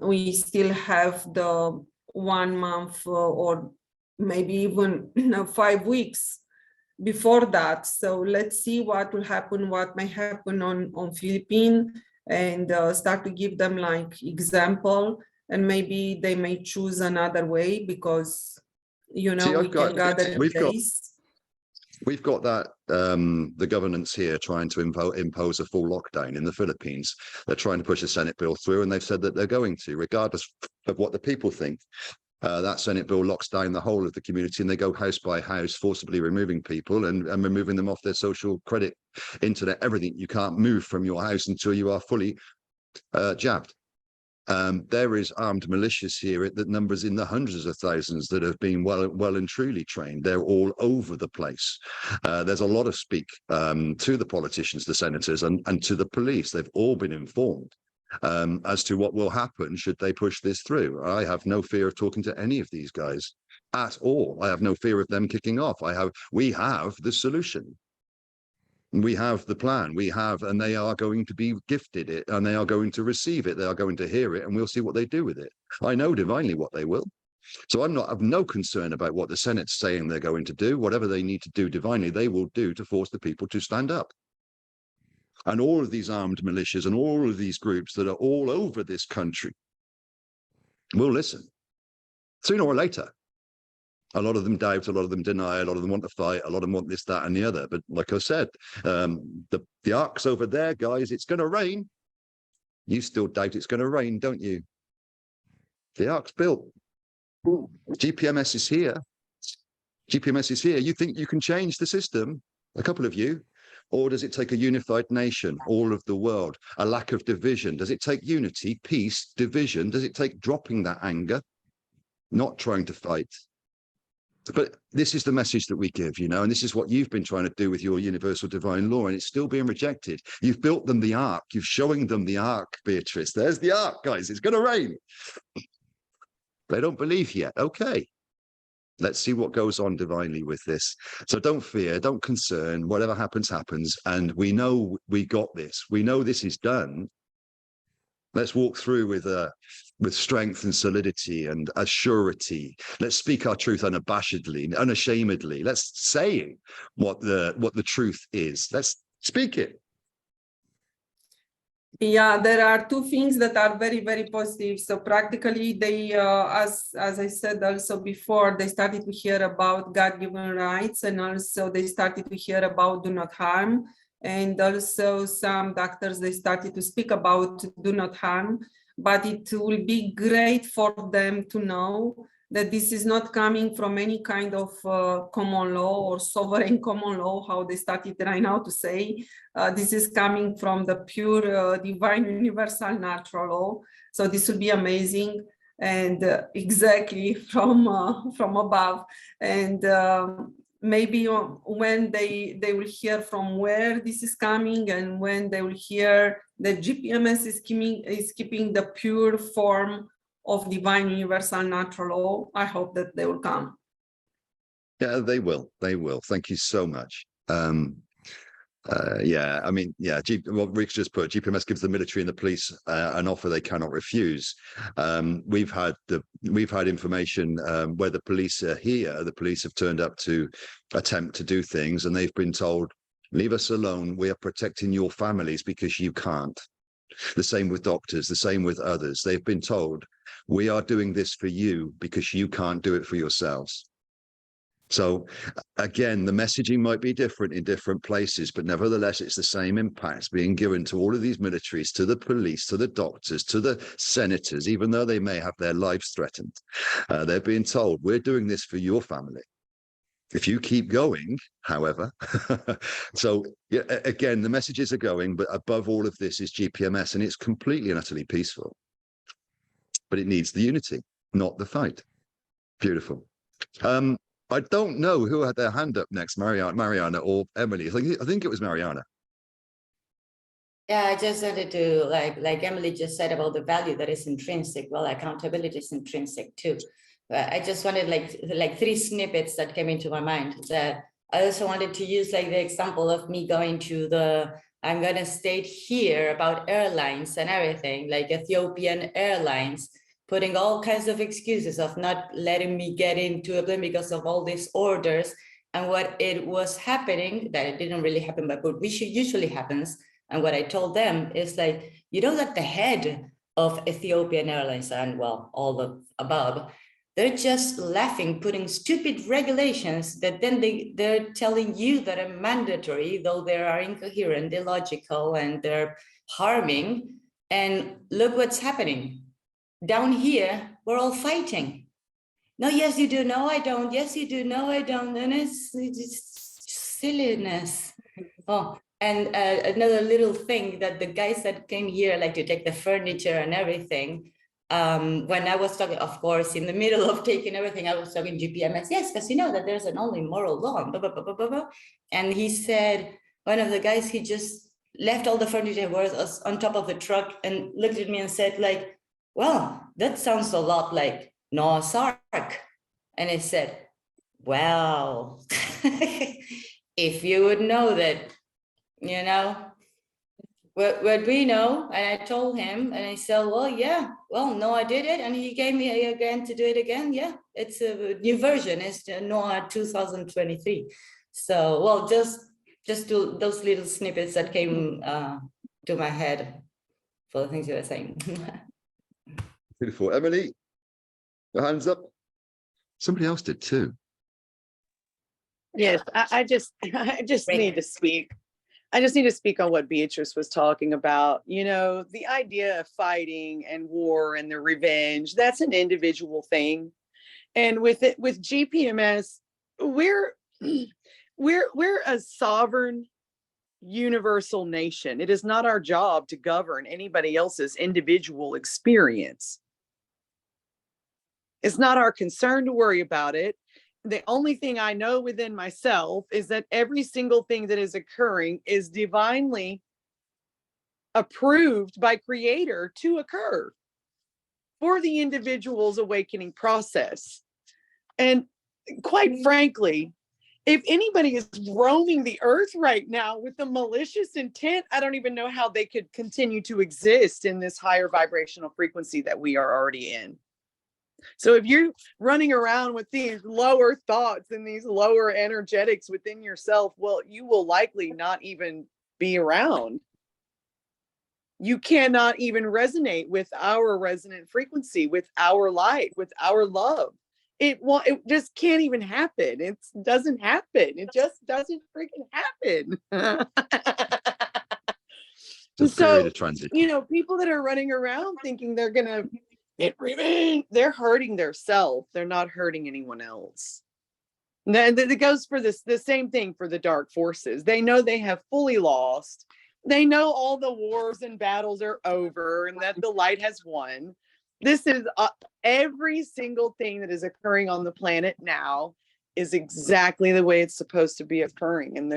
we still have the 1 month or maybe even 5 weeks before that. So let's see what will happen, what may happen on Philippines, and start to give them like example, and maybe they may choose another way, because we can gather in days. We've got that, the governance here trying to impose a full lockdown in the Philippines. They're trying to push a Senate bill through, and they've said that they're going to, regardless of what the people think. That Senate bill locks down the whole of the community, and they go house by house, forcibly removing people and removing them off their social credit, internet, everything. You can't move from your house until you are fully jabbed. There is armed militias here that numbers in the hundreds of thousands that have been well and truly trained. They're all over the place. There's a lot of speak to the politicians, the senators, and to the police. They've all been informed as to what will happen should they push this through. I have no fear of talking to any of these guys at all. I have no fear of them kicking off. We have the solution. We have the plan. And they are going to be gifted it, and they are going to receive it. They are going to hear it, and we'll see what they do with it. I know divinely what they will. So I've no concern about what the Senate's saying they're going to do. Whatever they need to do divinely, they will do to force the people to stand up. And all of these armed militias and all of these groups that are all over this country will listen. Sooner or later. A lot of them doubt, a lot of them deny, a lot of them want to fight, a lot of them want this, that, and the other. But like I said, the ark's over there, guys. It's going to rain. You still doubt it's going to rain, don't you? The ark's built. GPMS is here. GPMS is here. You think you can change the system, a couple of you, or does it take a unified nation, all of the world, a lack of division? Does it take unity, peace, division? Does it take dropping that anger, not trying to fight? But this is the message that we give, and this is what you've been trying to do with your universal divine law, and it's still being rejected. You've built them the ark. You're showing them the ark, Beatrice. There's the ark, guys. It's going to rain. They don't believe yet. Okay. Let's see what goes on divinely with this. So don't fear, don't concern. Whatever happens, happens. And we know we got this. We know this is done. Let's walk through with strength and solidity and a surety. Let's speak our truth unabashedly, unashamedly. Let's say what the truth is. Let's speak it. Yeah, there are two things that are very, very positive. So practically they, as I said also before, they started to hear about God-given rights, and also they started to hear about do not harm. And also some doctors, they started to speak about do not harm, but it will be great for them to know that this is not coming from any kind of common law or sovereign common law, how they started right now to say. This is coming from the pure divine universal natural law. So this will be amazing, and exactly from above. And maybe when they will hear from where this is coming, and when they will hear that GPMS is keeping the pure form of divine universal natural law, I hope that they will come. Yeah, they will. They will. Thank you so much. Yeah, I mean, yeah, what Rick's just put, GPMS gives the military and the police an offer they cannot refuse. We've had information where the police are here. The police have turned up to attempt to do things, and they've been told, leave us alone. We are protecting your families because you can't. The same with doctors, the same with others. They've been told, we are doing this for you because you can't do it for yourselves. So again, the messaging might be different in different places, but nevertheless, it's the same impact being given to all of these militaries, to the police, to the doctors, to the senators, even though they may have their lives threatened. They're being told, we're doing this for your family. If you keep going, however, so yeah, again, the messages are going, but above all of this is GPMS, and it's completely and utterly peaceful. But it needs the unity, not the fight. Beautiful. I don't know who had their hand up next, Mariana or Emily. I think it was Mariana. Yeah, I just wanted to, like Emily just said about the value that is intrinsic. Well, accountability is intrinsic too. I just wanted like 3 snippets that came into my mind. That I also wanted to use like the example of me going to I'm gonna state here about airlines and everything, like Ethiopian Airlines, putting all kinds of excuses of not letting me get into a plane because of all these orders. And what it was happening, that it didn't really happen, but what usually happens, and what I told them is like, you know that the head of Ethiopian Airlines and well, all the above, they're just laughing, putting stupid regulations that then they're telling you that are mandatory, though they are incoherent, illogical, and they're harming. And look what's happening. Down here, we're all fighting. No, yes, you do. No, I don't. Yes, you do. No, I don't. And it's silliness. Oh, and another little thing that the guys that came here, like to take the furniture and everything, when I was talking, of course, in the middle of taking everything, I was talking GPMS. Yes, because you know that there's an only moral law. Blah, blah, blah, blah, blah, blah. And he said, one of the guys, he just left all the furniture was on top of the truck and looked at me and said, like, well, that sounds a lot like Noah's Ark. And I said, well, if you would know that, you know, what we know, and I told him, and I said, well, yeah, well, Noah did it, and he gave me again to do it again. Yeah, it's a new version. It's Noah 2023. So, well, just those little snippets that came to my head for the things you were saying. Beautiful. Emily, your hands up. Somebody else did too. Yes, I just need to speak. I just need to speak on what Beatrice was talking about. You know, the idea of fighting and war and the revenge, that's an individual thing. And with GPMS, we're a sovereign universal nation. It is not our job to govern anybody else's individual experience. It's not our concern to worry about it. The only thing I know within myself is that every single thing that is occurring is divinely approved by Creator to occur for the individual's awakening process. And quite frankly, if anybody is roaming the earth right now with a malicious intent, I don't even know how they could continue to exist in this higher vibrational frequency that we are already in. So if you're running around with these lower thoughts and these lower energetics within yourself, well, you will likely not even be around. You cannot even resonate with our resonant frequency, with our light, with our love. It just can't even happen. It doesn't happen. It just doesn't freaking happen. It's a period of transition. You know, people that are running around thinking they're gonna get revenge, they're hurting themselves. They're not hurting anyone else. And then it goes for the same thing for the dark forces. They know they have fully lost. They know all the wars and battles are over and that the light has won. This is every single thing that is occurring on the planet now is exactly the way it's supposed to be occurring. And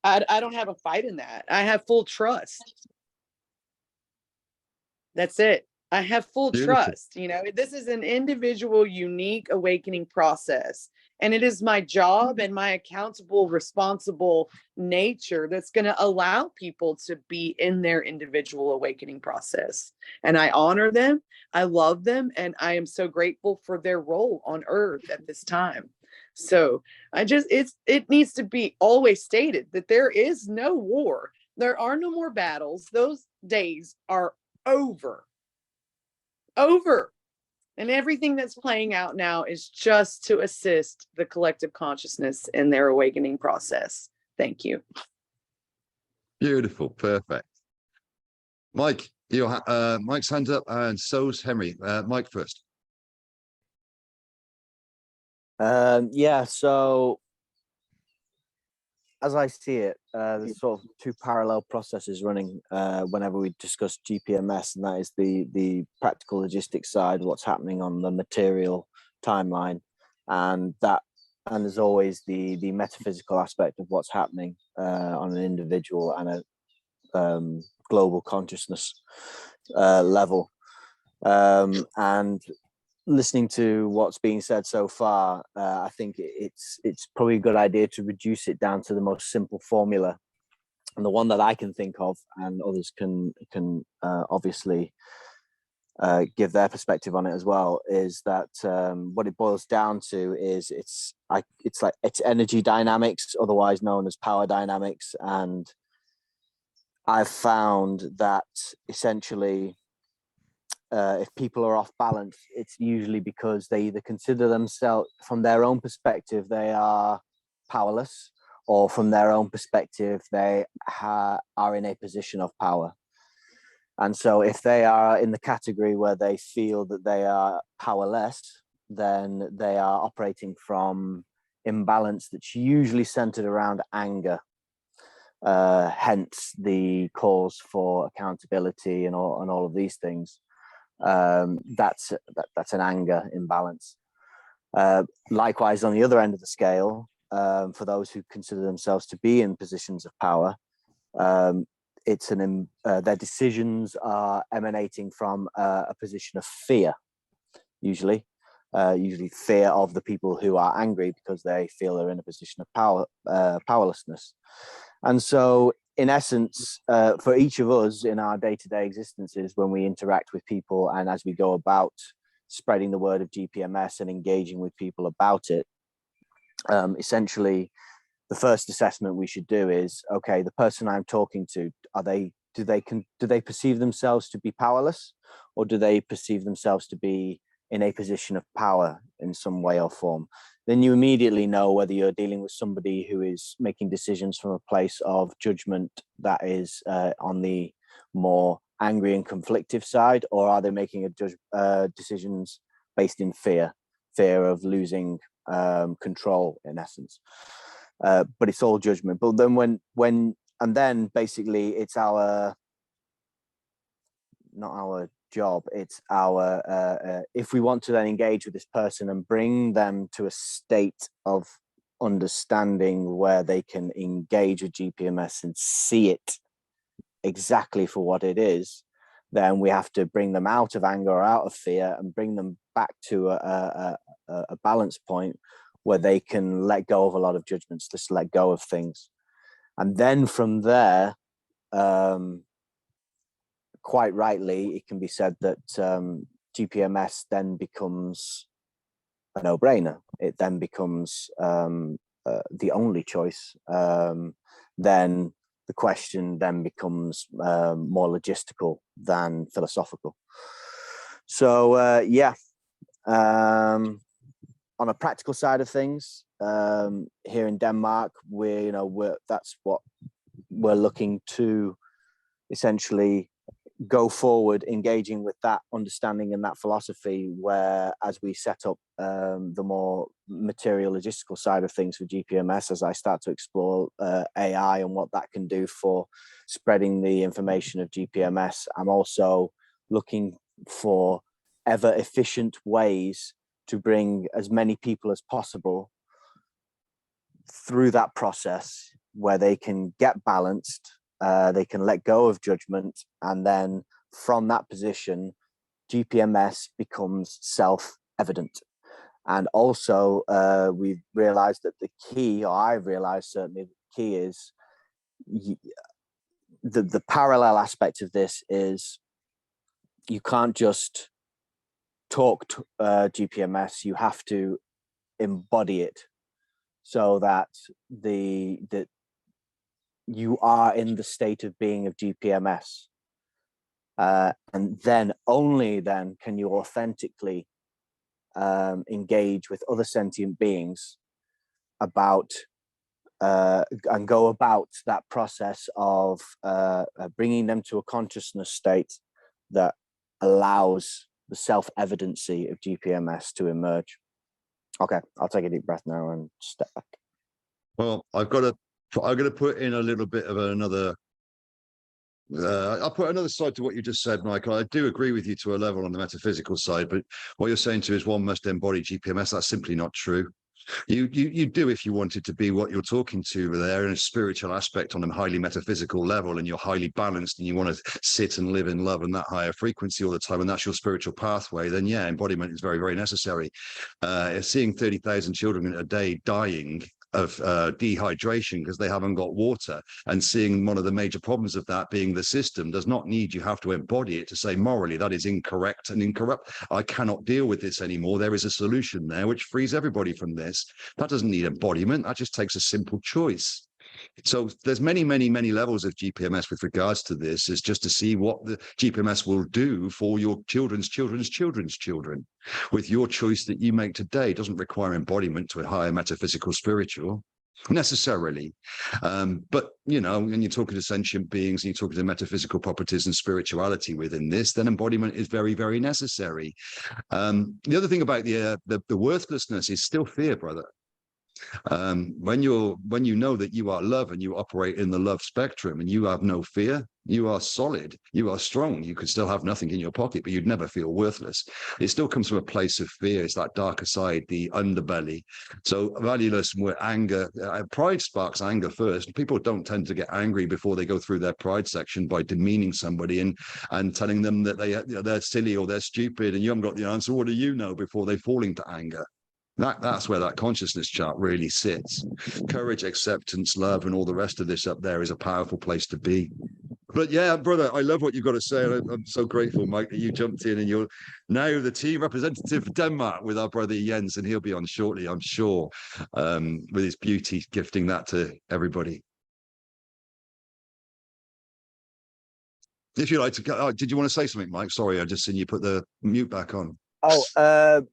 I don't have a fight in that. I have full trust. That's it. I have full trust. You know, this is an individual, unique awakening process. And it is my job and my accountable, responsible nature that's going to allow people to be in their individual awakening process. And I honor them. I love them. And I am so grateful for their role on earth at this time. So it needs to be always stated that there is no war. There are no more battles. Those days are over. And everything that's playing out now is just to assist the collective consciousness in their awakening process. Thank you. Beautiful. Perfect. Mike, Mike's hand up and so's Henry. Mike first. Yeah, so as I see it, there's sort of two parallel processes running whenever we discuss GPMS, and that is the practical logistics side, what's happening on the material timeline, and there's always the metaphysical aspect of what's happening on an individual and a global consciousness level. And listening to what's being said so far, I think it's probably a good idea to reduce it down to the most simple formula, and the one that I can think of, and others can obviously give their perspective on it as well, is that what it boils down to is it's energy dynamics, otherwise known as power dynamics. And I've found that essentially if people are off balance, it's usually because they either consider themselves, from their own perspective, they are powerless, or from their own perspective, they are in a position of power. And so if they are in the category where they feel that they are powerless, then they are operating from imbalance that's usually centered around anger. Hence the calls for accountability and all of these things. That's an anger imbalance. Likewise, on the other end of the scale, for those who consider themselves to be in positions of power, their decisions are emanating from a position of fear, usually fear of the people who are angry because they feel they're in a position of powerlessness. And so in essence, for each of us in our day-to-day existences, when we interact with people and as we go about spreading the word of GPMS and engaging with people about it, essentially the first assessment we should do is, okay, the person I'm talking to, do they perceive themselves to be powerless, or do they perceive themselves to be in a position of power in some way or form? Then you immediately know whether you're dealing with somebody who is making decisions from a place of judgment that is on the more angry and conflictive side, or are they making decisions based in fear, fear of losing control, in essence. But it's all judgment. But then and then basically it's not our job, it's our if we want to then engage with this person and bring them to a state of understanding where they can engage with GPMS and see it exactly for what it is, then we have to bring them out of anger or out of fear and bring them back to a balance point where they can let go of a lot of judgments, just let go of things. And then from there, quite rightly, it can be said that GPMS then becomes a no-brainer. It then becomes the only choice. Then the question then becomes more logistical than philosophical. So yeah, on a practical side of things, here in Denmark, that's what we're looking to essentially go forward, engaging with that understanding and that philosophy, where as we set up the more material logistical side of things for GPMS, as I start to explore AI and what that can do for spreading the information of GPMS, I'm also looking for ever efficient ways to bring as many people as possible through that process where they can get balanced, they can let go of judgment, and then from that position, GPMS becomes self-evident. And also, we've realized that the key, or I've realized certainly the key is the parallel aspect of this is you can't just talk to GPMS, you have to embody it so that you are in the state of being of GPMS. And then only then can you authentically engage with other sentient beings about and go about that process of bringing them to a consciousness state that allows the self-evidency of GPMS to emerge. Okay, I'll take a deep breath now and step back. Well, I'm going to put in a little bit of another. I'll put another side to what you just said, Michael. I do agree with you to a level on the metaphysical side, but what you're saying to is one must embody GPMS. That's simply not true. You do if you wanted to be what you're talking to there in a spiritual aspect on a highly metaphysical level, and you're highly balanced and you want to sit and live in love and that higher frequency all the time, and that's your spiritual pathway, then yeah, embodiment is very, very necessary. Seeing 30,000 children a day dying of dehydration because they haven't got water, and seeing one of the major problems of that being the system does not need you have to embody it to say morally that is incorrect and incorrupt. I cannot deal with this anymore. There is a solution there which frees everybody from this. That doesn't need embodiment. That just takes a simple choice. So there's many, many, many levels of GPMS with regards to this, is just to see what the GPMS will do for your children's children's children's children. With your choice that you make today, it doesn't require embodiment to a higher metaphysical spiritual necessarily. But, you know, when you're talking to sentient beings and you're talking to metaphysical properties and spirituality within this, then embodiment is very, very necessary. The other thing about the worthlessness is still fear, brother. When you know that you are love and you operate in the love spectrum and you have no fear, you are solid, you are strong. You could still have nothing in your pocket, but you'd never feel worthless. It still comes from a place of fear. It's that darker side, the underbelly. So valueless, where anger, pride sparks anger first. People don't tend to get angry before they go through their pride section by demeaning somebody and telling them that they're silly or they're stupid and you haven't got the answer. What do you know? Before they fall into anger. That's where that consciousness chart really sits. Courage, acceptance, love, and all the rest of this up there is a powerful place to be. But yeah, brother, I love what you've got to say. I'm so grateful, Mike, that you jumped in and you're now the team representative for Denmark with our brother Jens, and he'll be on shortly, I'm sure, with his beauty, gifting that to everybody. If you like to go, did you want to say something, Mike? Sorry, I just seen you put the mute back on. Oh,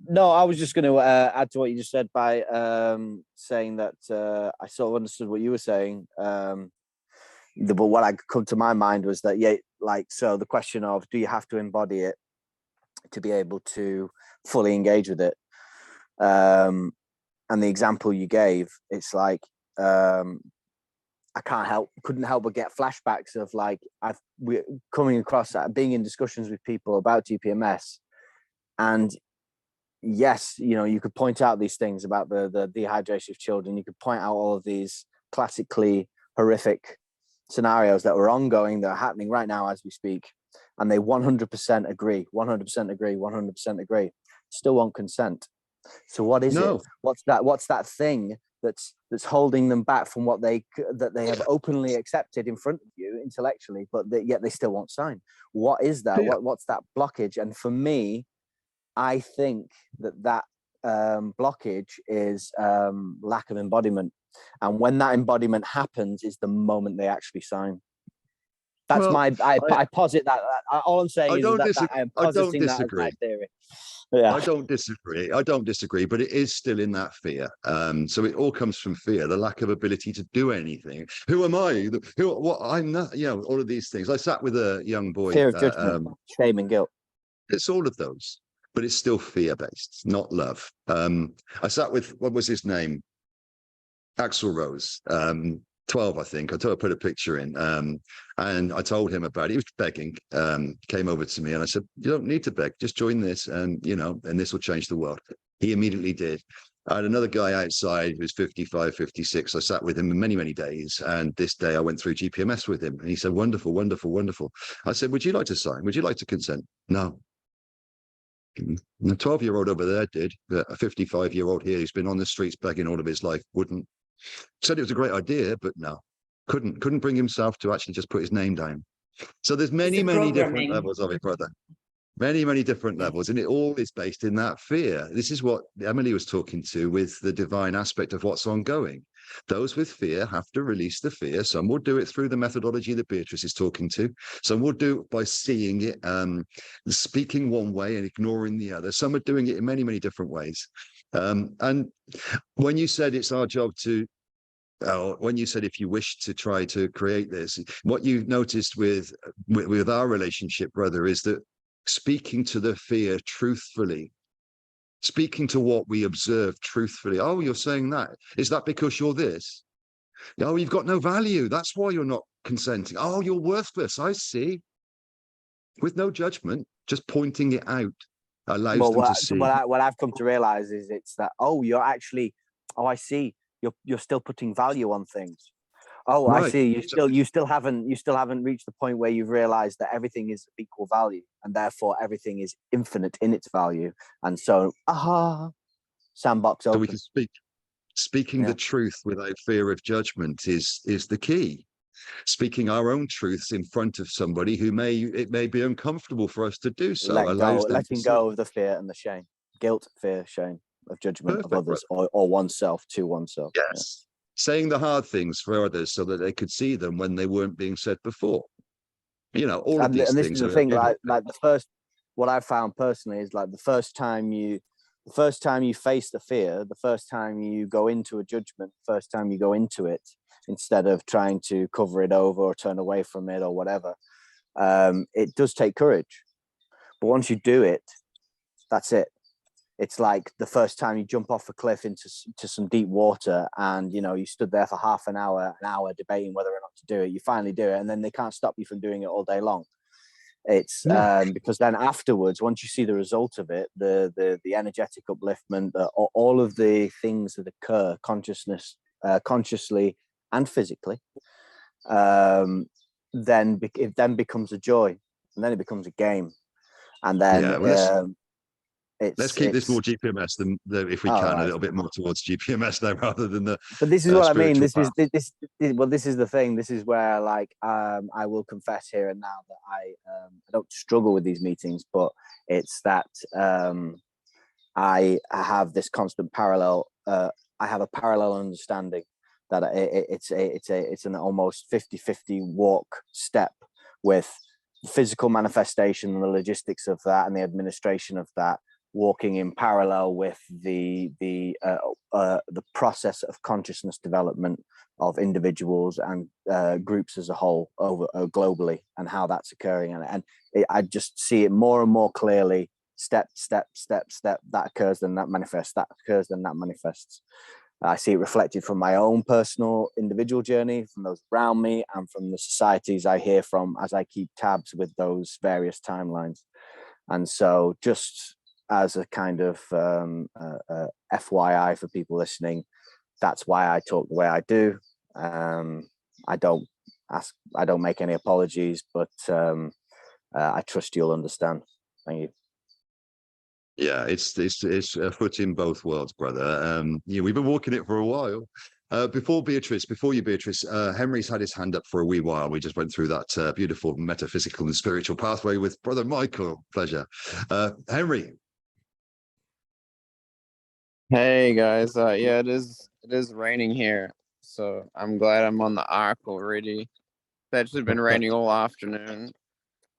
no, I was just going to add to what you just said by saying that I sort of understood what you were saying. But what had come to my mind was that, yeah, like, so the question of, do you have to embody it? to be able to fully engage with it. And the example you gave, it's like, I couldn't help but get flashbacks of like, we're coming across being in discussions with people about GPMS. And yes, you know, you could point out these things about the dehydration of children. You could point out all of these classically horrific scenarios that were ongoing, that are happening right now as we speak. And they 100% agree, 100% agree, 100% agree. Still won't consent. So what is it? What's that thing that's holding them back from what they have openly accepted in front of you intellectually, but yet they still won't sign? What is that? What's that blockage? And for me, I think that blockage is lack of embodiment. And when that embodiment happens is the moment they actually sign. That's I posit that. All I'm saying is that I am positing that as my theory. Yeah. I don't disagree, but it is still in that fear. So it all comes from fear, the lack of ability to do anything. Who am I? What I'm not, you know, all of these things. I sat with a young boy. Fear of judgment, shame and guilt. It's all of those, but it's still fear-based, not love. I sat with, what was his name? Axl Rose, 12, I think. I put a picture in, and I told him about it. He was begging, came over to me, and I said, you don't need to beg, just join this, and you know, and this will change the world. He immediately did. I had another guy outside who was 55, 56. I sat with him many, many days, and this day I went through GPMS with him, and he said, wonderful, wonderful, wonderful. I said, would you like to sign? Would you like to consent? No. And the 12-year-old over there did. A 55-year-old here who's been on the streets begging all of his life wouldn't. Said it was a great idea, but no, couldn't bring himself to actually just put his name down. So there's many different levels of it, brother. Many different levels, and it all is based in that fear. This is what Emily was talking to with the divine aspect of what's ongoing. Those with fear have to release the fear. Some will do it through the methodology that Beatrice is talking to. Some will do it by seeing it, speaking one way and ignoring the other. Some are doing it in many different ways. And when you said it's our job to, when you said if you wish to try to create this, what you've noticed with our relationship, brother, is that speaking to the fear truthfully, speaking to what we observe truthfully. Oh, you're saying that. Is that because you're this? Oh, you've got no value. That's why you're not consenting. Oh, you're worthless. I see. With no judgment, just pointing it out allows them to see. What I've come to realize is it's that, oh, you're actually, oh, I see. You're still putting value on things. Oh, right. I see. You still haven't reached the point where you've realized that everything is of equal value, and therefore everything is infinite in its value. And so, sandbox open. So we can speaking the truth without fear of judgment is the key. Speaking our own truths in front of somebody who it may be uncomfortable for us to do so. Letting go of the fear and the shame, guilt, fear, shame of judgment of others or oneself to oneself. Yes. Yeah. Saying the hard things for others so that they could see them when they weren't being said before. You know, all of these things. And this is the thing, like the first, what I found personally is like the first time you face the fear, the first time you go into a judgment, the first time you go into it, instead of trying to cover it over or turn away from it or whatever, it does take courage. But once you do it, that's it. It's like the first time you jump off a cliff into some deep water, and you know you stood there for half an hour debating whether or not to do it. You finally do it, and then they can't stop you from doing it all day long. It's because then afterwards, once you see the result of it, the energetic upliftment, all of the things that occur consciously and physically, then it then becomes a joy, and then it becomes a game, and then. Let's keep this more GPMS than if we can, a little bit more towards GPMS now rather than the. But this is what I mean. This is the thing. This is where, like, I will confess here and now that I don't struggle with these meetings, but it's that I have this constant parallel. I have a parallel understanding that it's an almost 50-50 walk step with physical manifestation and the logistics of that and the administration of that, walking in parallel with the process of consciousness development of individuals and groups as a whole over globally, and how that's occurring. And I just see it more and more clearly step, step, step, step, that occurs, then that manifests, that occurs, then that manifests. I see it reflected from my own personal individual journey, from those around me, and from the societies I hear from as I keep tabs with those various timelines. And so just as a kind of FYI for people listening, that's why I talk the way I do. I don't make any apologies, but I trust you'll understand. Thank you. Yeah, it's a foot in both worlds, brother. Yeah, we've been walking it for a while. Before you, Beatrice, Henry's had his hand up for a wee while. We just went through that beautiful metaphysical and spiritual pathway with Brother Michael. Pleasure. Henry. Hey guys, yeah, it is raining here, so I'm glad I'm on the ark already. It's actually been raining all afternoon,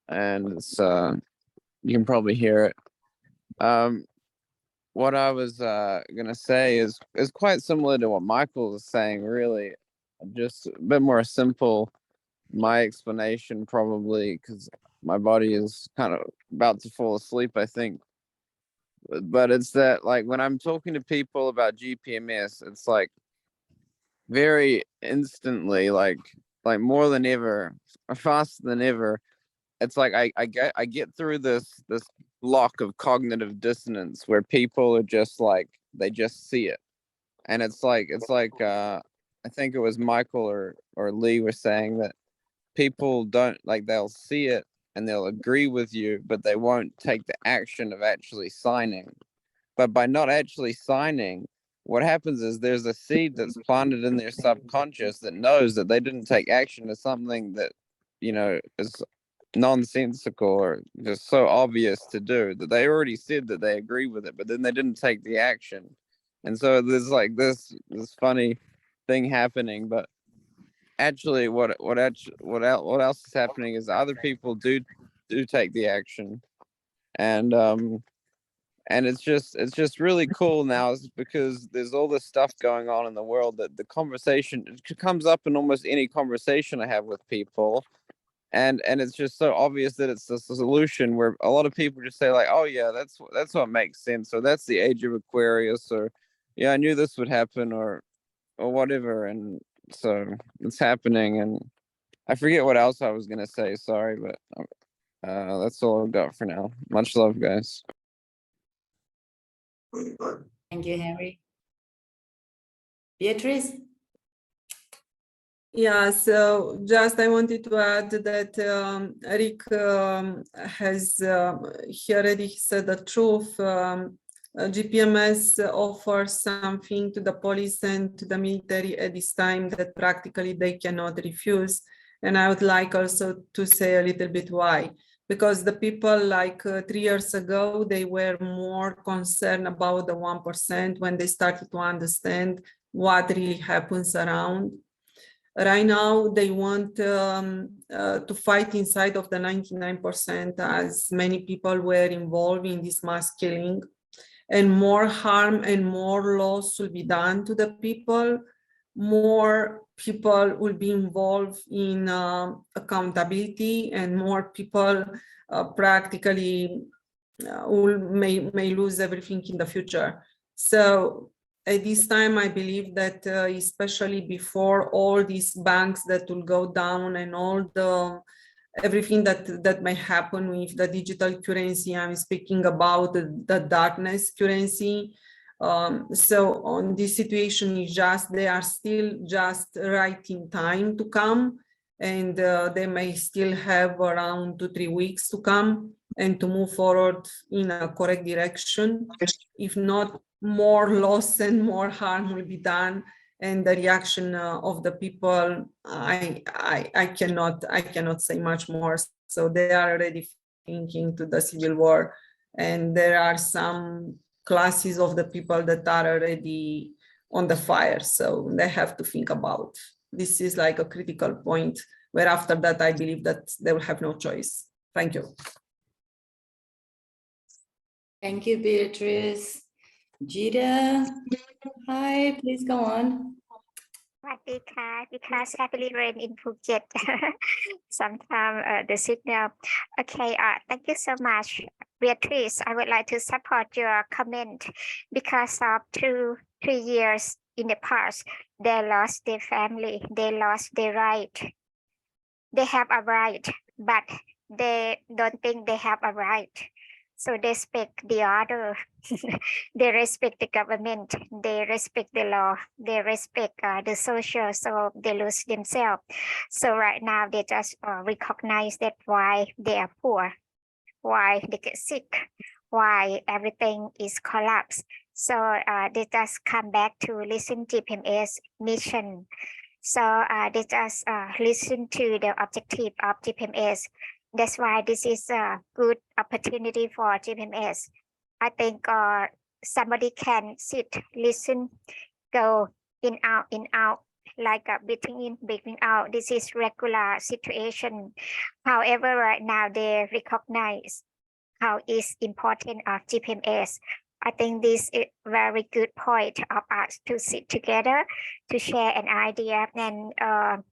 and it's you can probably hear it. What I was gonna say is quite similar to what Michael was saying, really, just a bit more simple. My explanation probably, because my body is kind of about to fall asleep, I think. But it's that, like, when I'm talking to people about GPMS, it's like very instantly, like more than ever, faster than ever. It's like I get through this block of cognitive dissonance where people are just like, they just see it, and it's like I think it was Michael or Lee were saying that people don't, like, they'll see it and they'll agree with you, but they won't take the action of actually signing. But by not actually signing, what happens is there's a seed that's planted in their subconscious that knows that they didn't take action to something that, you know, is nonsensical or just so obvious to do, that they already said that they agree with it, but then they didn't take the action. And so there's like this funny thing happening. But actually what else is happening is other people do take the action. And it's just really cool now, because there's all this stuff going on in the world that the conversation, it comes up in almost any conversation I have with people, and it's just so obvious that it's a solution, where a lot of people just say like, oh yeah, that's what makes sense, or that's the age of Aquarius, or yeah, I knew this would happen, or whatever. And so it's happening, and I forget what else I was gonna say, sorry, but that's all I've got for now. Much love, guys. Thank you, Henry. Beatrice? Yeah, so just I wanted to add that Rick has he already said the truth. GPMS offers something to the police and to the military at this time that practically they cannot refuse. And I would like also to say a little bit why. Because the people like 3 years ago, they were more concerned about the 1% when they started to understand what really happens around. Right now, they want to fight inside of the 99%, as many people were involved in this mass killing, and more harm and more loss will be done to the people. More people will be involved in accountability, and more people practically may lose everything in the future. So at this time, I believe that especially before all these banks that will go down and all the everything that may happen with the digital currency, I'm speaking about the darkness currency. So on this situation is just, they are still just right in time to come, and they may still have around 2-3 weeks to come and to move forward in a correct direction. If not, more loss and more harm will be done, and the reaction of the people, I cannot say much more. So they are already thinking to the civil war, and there are some classes of the people that are already on the fire, so they have to think about. This is like a critical point where after that I believe that they will have no choice. Thank you. Thank you, Beatrice. Jida, hi, please go on. Because heavily rain in Phuket. Sometimes the signal. Okay, thank you so much, Beatrice, I would like to support your comment because of 3 years in the past, they lost their family, they lost their right. They have a right, but they don't think they have a right. So they respect the other. They respect the government. They respect the law. They respect the social. So they lose themselves. So right now they just recognize that why they are poor, why they get sick, why everything is collapsed. So they just come back to listen to GPMS mission. So they just listen to the objective of GPMS. That's why this is a good opportunity for GPMS. I think somebody can sit, listen, go in, out, like breathing in, breathing out. This is regular situation. However, right now they recognize how is important of GPMS. I think this is very good point of us to sit together to share an idea, and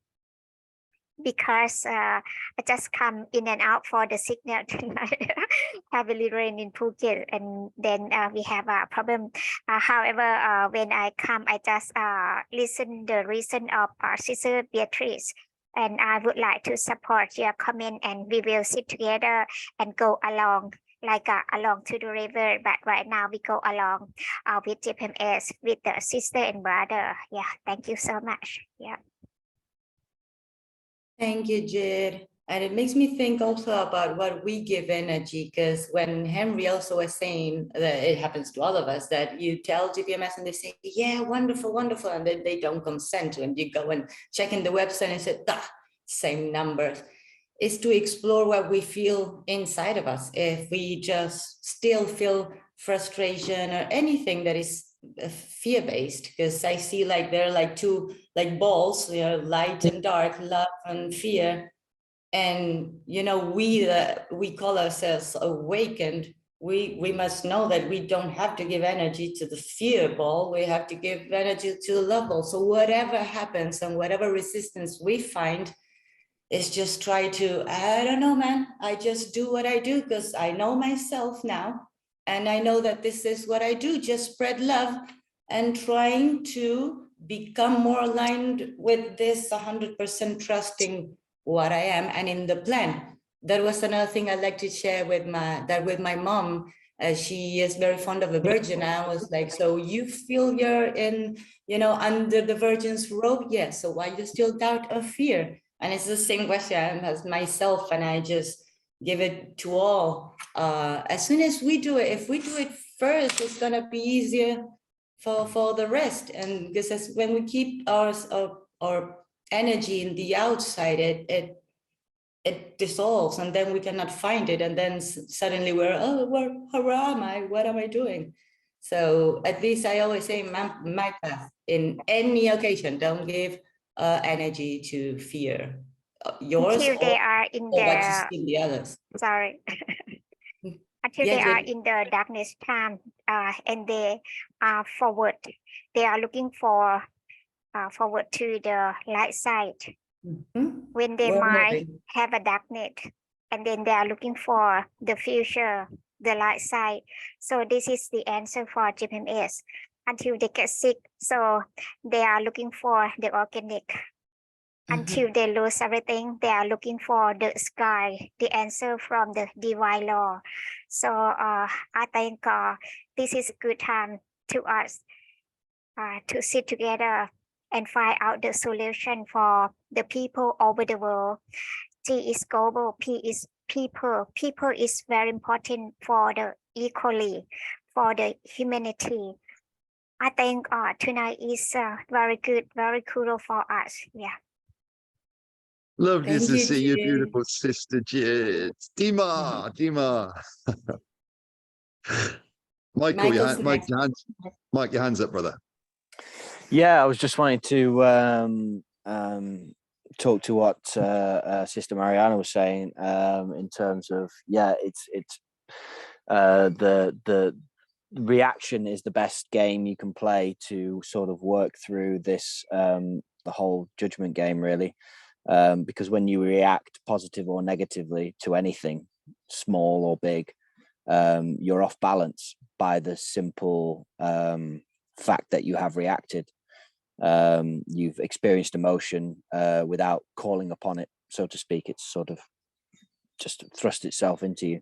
because I just come in and out for the signal tonight. Heavily rain in Phuket, and then we have a problem. However, when I come, I just listen the reason of Sister Beatrice, and I would like to support your comment, and we will sit together and go along, like along to the river. But right now we go along with GPMS, with the sister and brother. Yeah, thank you so much. Yeah. Thank you, Jid. And it makes me think also about what we give energy, because when Henry also was saying that it happens to all of us, that you tell GPMS and they say, yeah, wonderful, wonderful, and then they don't consent. And you go and check in the website and say, same numbers. Is to explore what we feel inside of us. If we just still feel frustration or anything that is fear-based, because I see like they're like two like balls, you know, light and dark, love and fear. And you know, we call ourselves awakened. We must know that we don't have to give energy to the fear ball. We have to give energy to the love ball. So whatever happens and whatever resistance we find, is just try to, I don't know, man, I just do what I do because I know myself now. And I know that this is what I do, just spread love and trying to become more aligned with this 100% trusting what I am and in the plan. That was another thing I'd like to share with my mom. She is very fond of the Virgin. I was like, so you feel you're in, you know, under the Virgin's robe? Yes. So why you still doubt or fear? And it's the same question as myself, and I just give it to all. As soon as we do it, if we do it first, it's gonna be easier for the rest. And because when we keep our energy in the outside, it dissolves, and then we cannot find it, and then suddenly where am I? What am I doing? So at least I always say my path in any occasion. Don't give energy to fear, yours Until they are in or what you see in the others. Sorry. Until Yeah, they are Jane. in the darkness time, and they are forward. They are looking for forward to the light side. When they We're might moving. have a darknet, and then they are looking for the future, the light side. So this is the answer for GPMS. Until they get sick, so they are looking for the organic. Until they lose everything, they are looking for the sky, the answer from the divine law. So I think this is a good time to us to sit together and find out the solution for the people over the world. G is global, P is people. People is very important for the equally, for the humanity. I think tonight is very good, very cool for us. Yeah. Lovely Thank to you, see you, Jid. beautiful sister Jid. Dima. Michael, Michael's Mike, next. your hands up, brother. Yeah, I was just wanting to talk to what Sister Mariana was saying in terms of, yeah, it's the reaction is the best game you can play to sort of work through this the whole judgment game, really, because when you react positive or negatively to anything, small or big, you're off balance by the simple fact that you have reacted. You've experienced emotion without calling upon it, so to speak. It's sort of just thrust itself into you,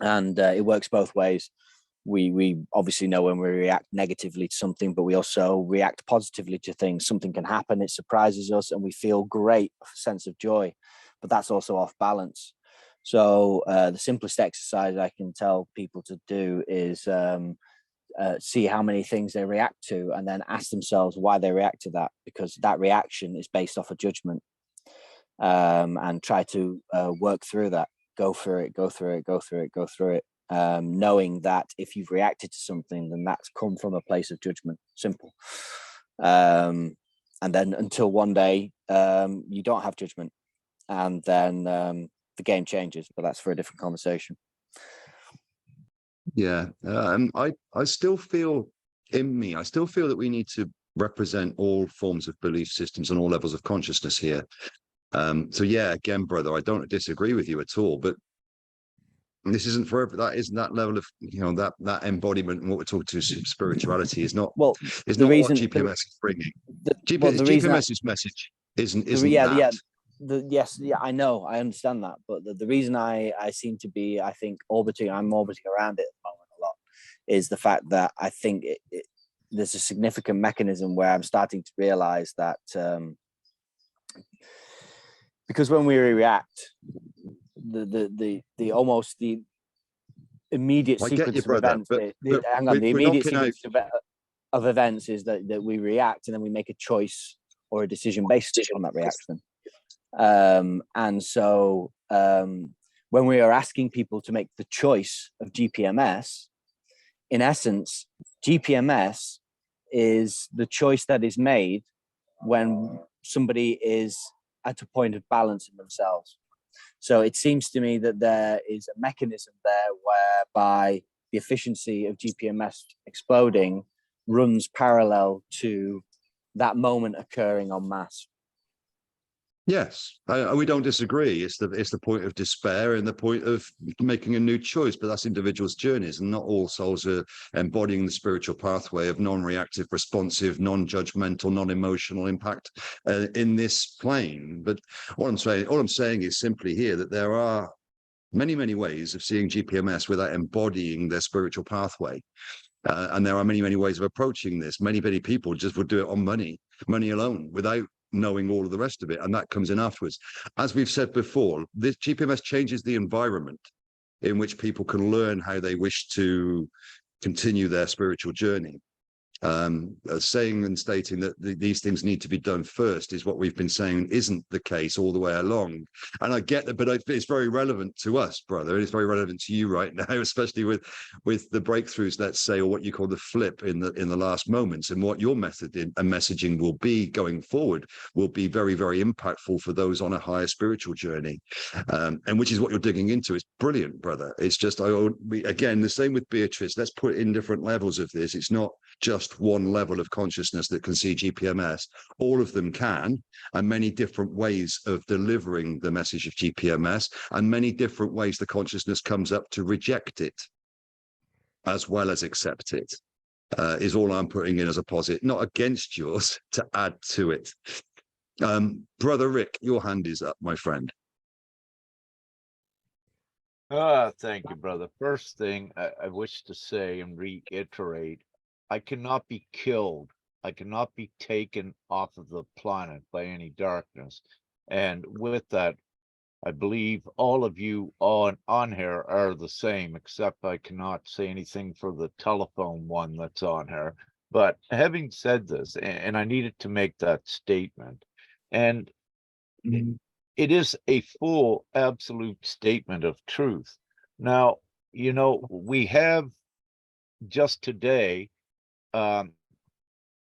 and it works both ways. We obviously know when we react negatively to something, but we also react positively to things. Something can happen, it surprises us, and we feel great, a sense of joy, but that's also off balance. So the simplest exercise I can tell people to do is see how many things they react to, and then ask themselves why they react to that, because that reaction is based off a judgment, and try to work through that, go through it, knowing that if you've reacted to something, then that's come from a place of judgment. Simple. And then until one day you don't have judgment, and then the game changes, but that's for a different conversation. Yeah, I still feel that we need to represent all forms of belief systems and all levels of consciousness here. So yeah, again, brother, I don't disagree with you at all, but this isn't for that isn't that level of, you know, that embodiment, and what we're talking to spirituality is not what GPMS is bringing. GPMS's message isn't that. Yes, I know, I understand that, but the reason I seem to be, I think, I'm orbiting around it at the moment a lot, is the fact that I think there's a significant mechanism where I'm starting to realize that because when we react, the almost the immediate sequence of events, the immediate sequence of events is that we react, and then we make a choice or a decision based on that reaction. And so when we are asking people to make the choice of GPMS, in essence, GPMS is the choice that is made when somebody is at a point of balance in themselves. So it seems to me that there is a mechanism there whereby the efficiency of GPMS exploding runs parallel to that moment occurring en masse. Yes, we don't disagree. It's the point of despair and the point of making a new choice, but that's individuals' journeys, and not all souls are embodying the spiritual pathway of non-reactive, responsive, non-judgmental, non-emotional impact in this plane. But all I'm saying is simply here that there are many, many ways of seeing GPMS without embodying their spiritual pathway. And there are many, many ways of approaching this. Many, many people just would do it on money alone, without knowing all of the rest of it, and that comes in afterwards. As we've said before, this GPMS changes the environment in which people can learn how they wish to continue their spiritual journey. Saying and stating that these things need to be done first is what we've been saying isn't the case all the way along. And I get that, but it's very relevant to us, brother. It's very relevant to you right now, especially with the breakthroughs, let's say, or what you call the flip in the last moments, and what your method and messaging will be going forward will be very, very impactful for those on a higher spiritual journey, and which is what you're digging into. It's brilliant, brother. It's just, again, the same with Beatrice. Let's put in different levels of this. It's not just one level of consciousness that can see GPMS. All of them can, and many different ways of delivering the message of GPMS, and many different ways the consciousness comes up to reject it as well as accept it, is all I'm putting in as a posit, not against yours, to add to it. Brother Rick, your hand is up, my friend. Thank you, brother. First thing I wish to say and reiterate, I cannot be killed. I cannot be taken off of the planet by any darkness. And with that, I believe all of you on here are the same, except I cannot say anything for the telephone one that's on here. But having said this, and I needed to make that statement, and it is a full, absolute statement of truth. Now, you know, we have just today,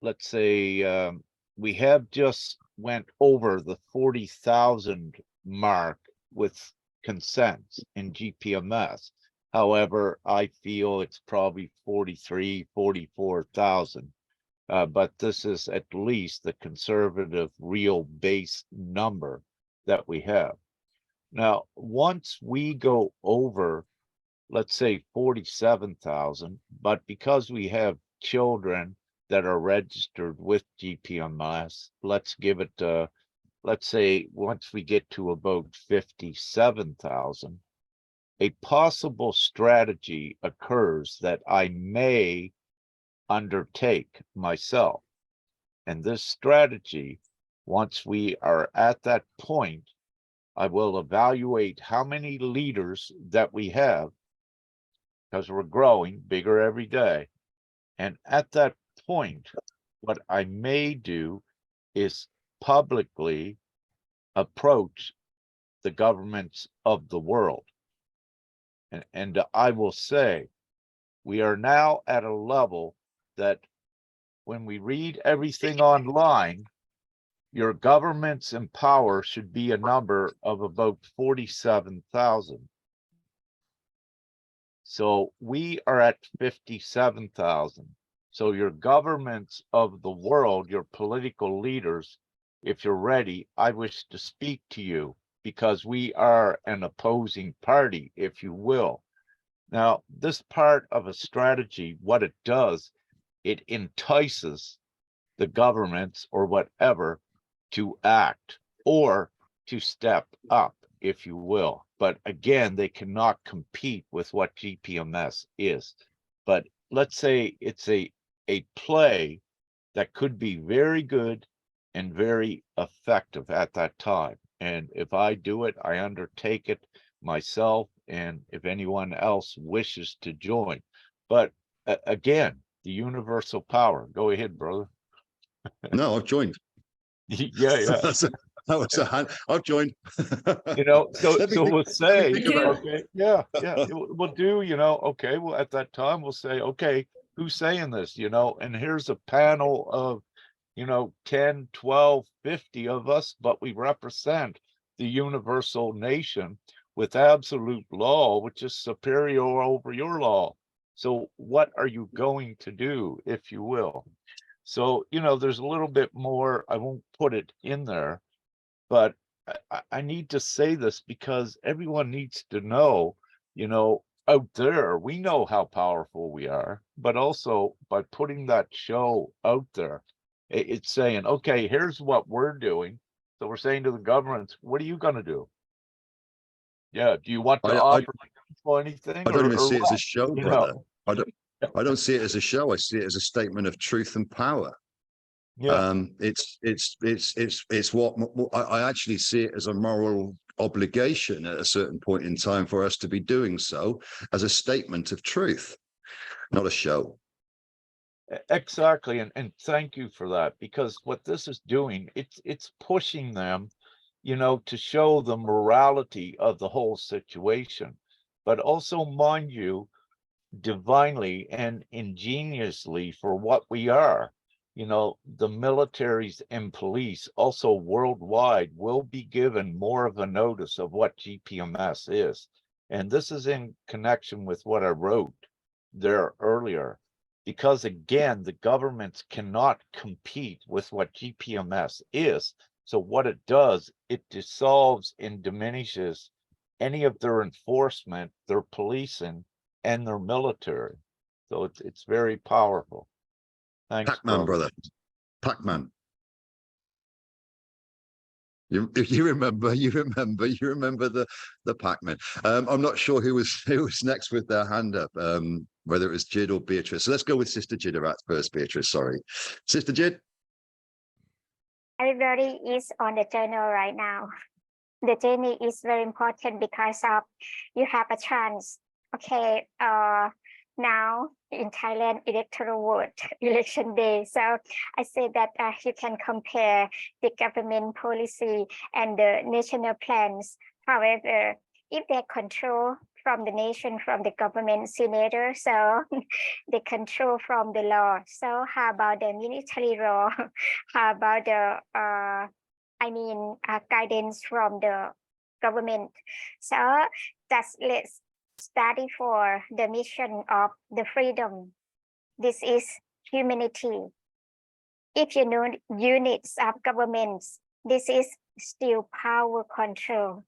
let's say we have just went over the 40,000 mark with consents in GPMS. However, I feel it's probably 43, 44,000. But this is at least the conservative real base number that we have. Now, once we go over let's say 47,000, but because we have children that are registered with GPMS, let's give it, let's say once we get to about 57,000, a possible strategy occurs that I may undertake myself. And this strategy, once we are at that point, I will evaluate how many leaders that we have, because we're growing bigger every day. And at that point, what I may do is publicly approach the governments of the world. And I will say, we are now at a level that when we read everything online, your governments in power should be a number of about 47,000. So we are at 57,000. So your governments of the world, your political leaders, if you're ready, I wish to speak to you because we are an opposing party, if you will. Now, this part of a strategy, what it does, it entices the governments or whatever to act or to step up, if you will. But again, they cannot compete with what GPMS is. But let's say it's a play that could be very good and very effective at that time. And if I do it, I undertake it myself, and if anyone else wishes to join. But again, the universal power. Go ahead, brother. No, I've joined. Yeah. That was a hand. I've joined. So we'll say, think about okay, yeah, we'll do, okay, well, at that time, we'll say, okay, who's saying this, and here's a panel of, 10, 12, 50 of us, but we represent the universal nation with absolute law, which is superior over your law. So what are you going to do, if you will? So, there's a little bit more, I won't put it in there, but I need to say this because everyone needs to know, out there, we know how powerful we are, but also by putting that show out there, it's saying, okay, here's what we're doing. So we're saying to the governments, what are you going to do? Yeah. Do you want to offer anything? I don't even or see it as a what? show, brother. I don't see it as a show. I see it as a statement of truth and power. Yeah. It's what I actually see it as a moral obligation at a certain point in time for us to be doing so as a statement of truth, not a show. Exactly. And thank you for that, because what this is doing, it's pushing them, to show the morality of the whole situation, but also, mind you, divinely and ingeniously for what we are. The militaries and police also worldwide will be given more of a notice of what GPMS is. And this is in connection with what I wrote there earlier, because again, the governments cannot compete with what GPMS is. So what it does, it dissolves and diminishes any of their enforcement, their policing, and their military. So it's very powerful. Thanks, Pac-Man, brother. Pac-Man. You remember the Pac-Man. I'm not sure who was next with their hand up, whether it was Jid or Beatrice. So let's go with Sister Jid first, Beatrice. Sorry. Sister Jid. Everybody is on the journey right now. The journey is very important because of you have a chance. Okay, now in Thailand, electoral vote, election day. So I say that you can compare the government policy and the national plans. However, if they control from the nation, from the government senator, so they control from the law. So how about the military law? How about the guidance from the government? So let's study for the mission of the freedom. This is humanity. If you know units of governments, this is still power control.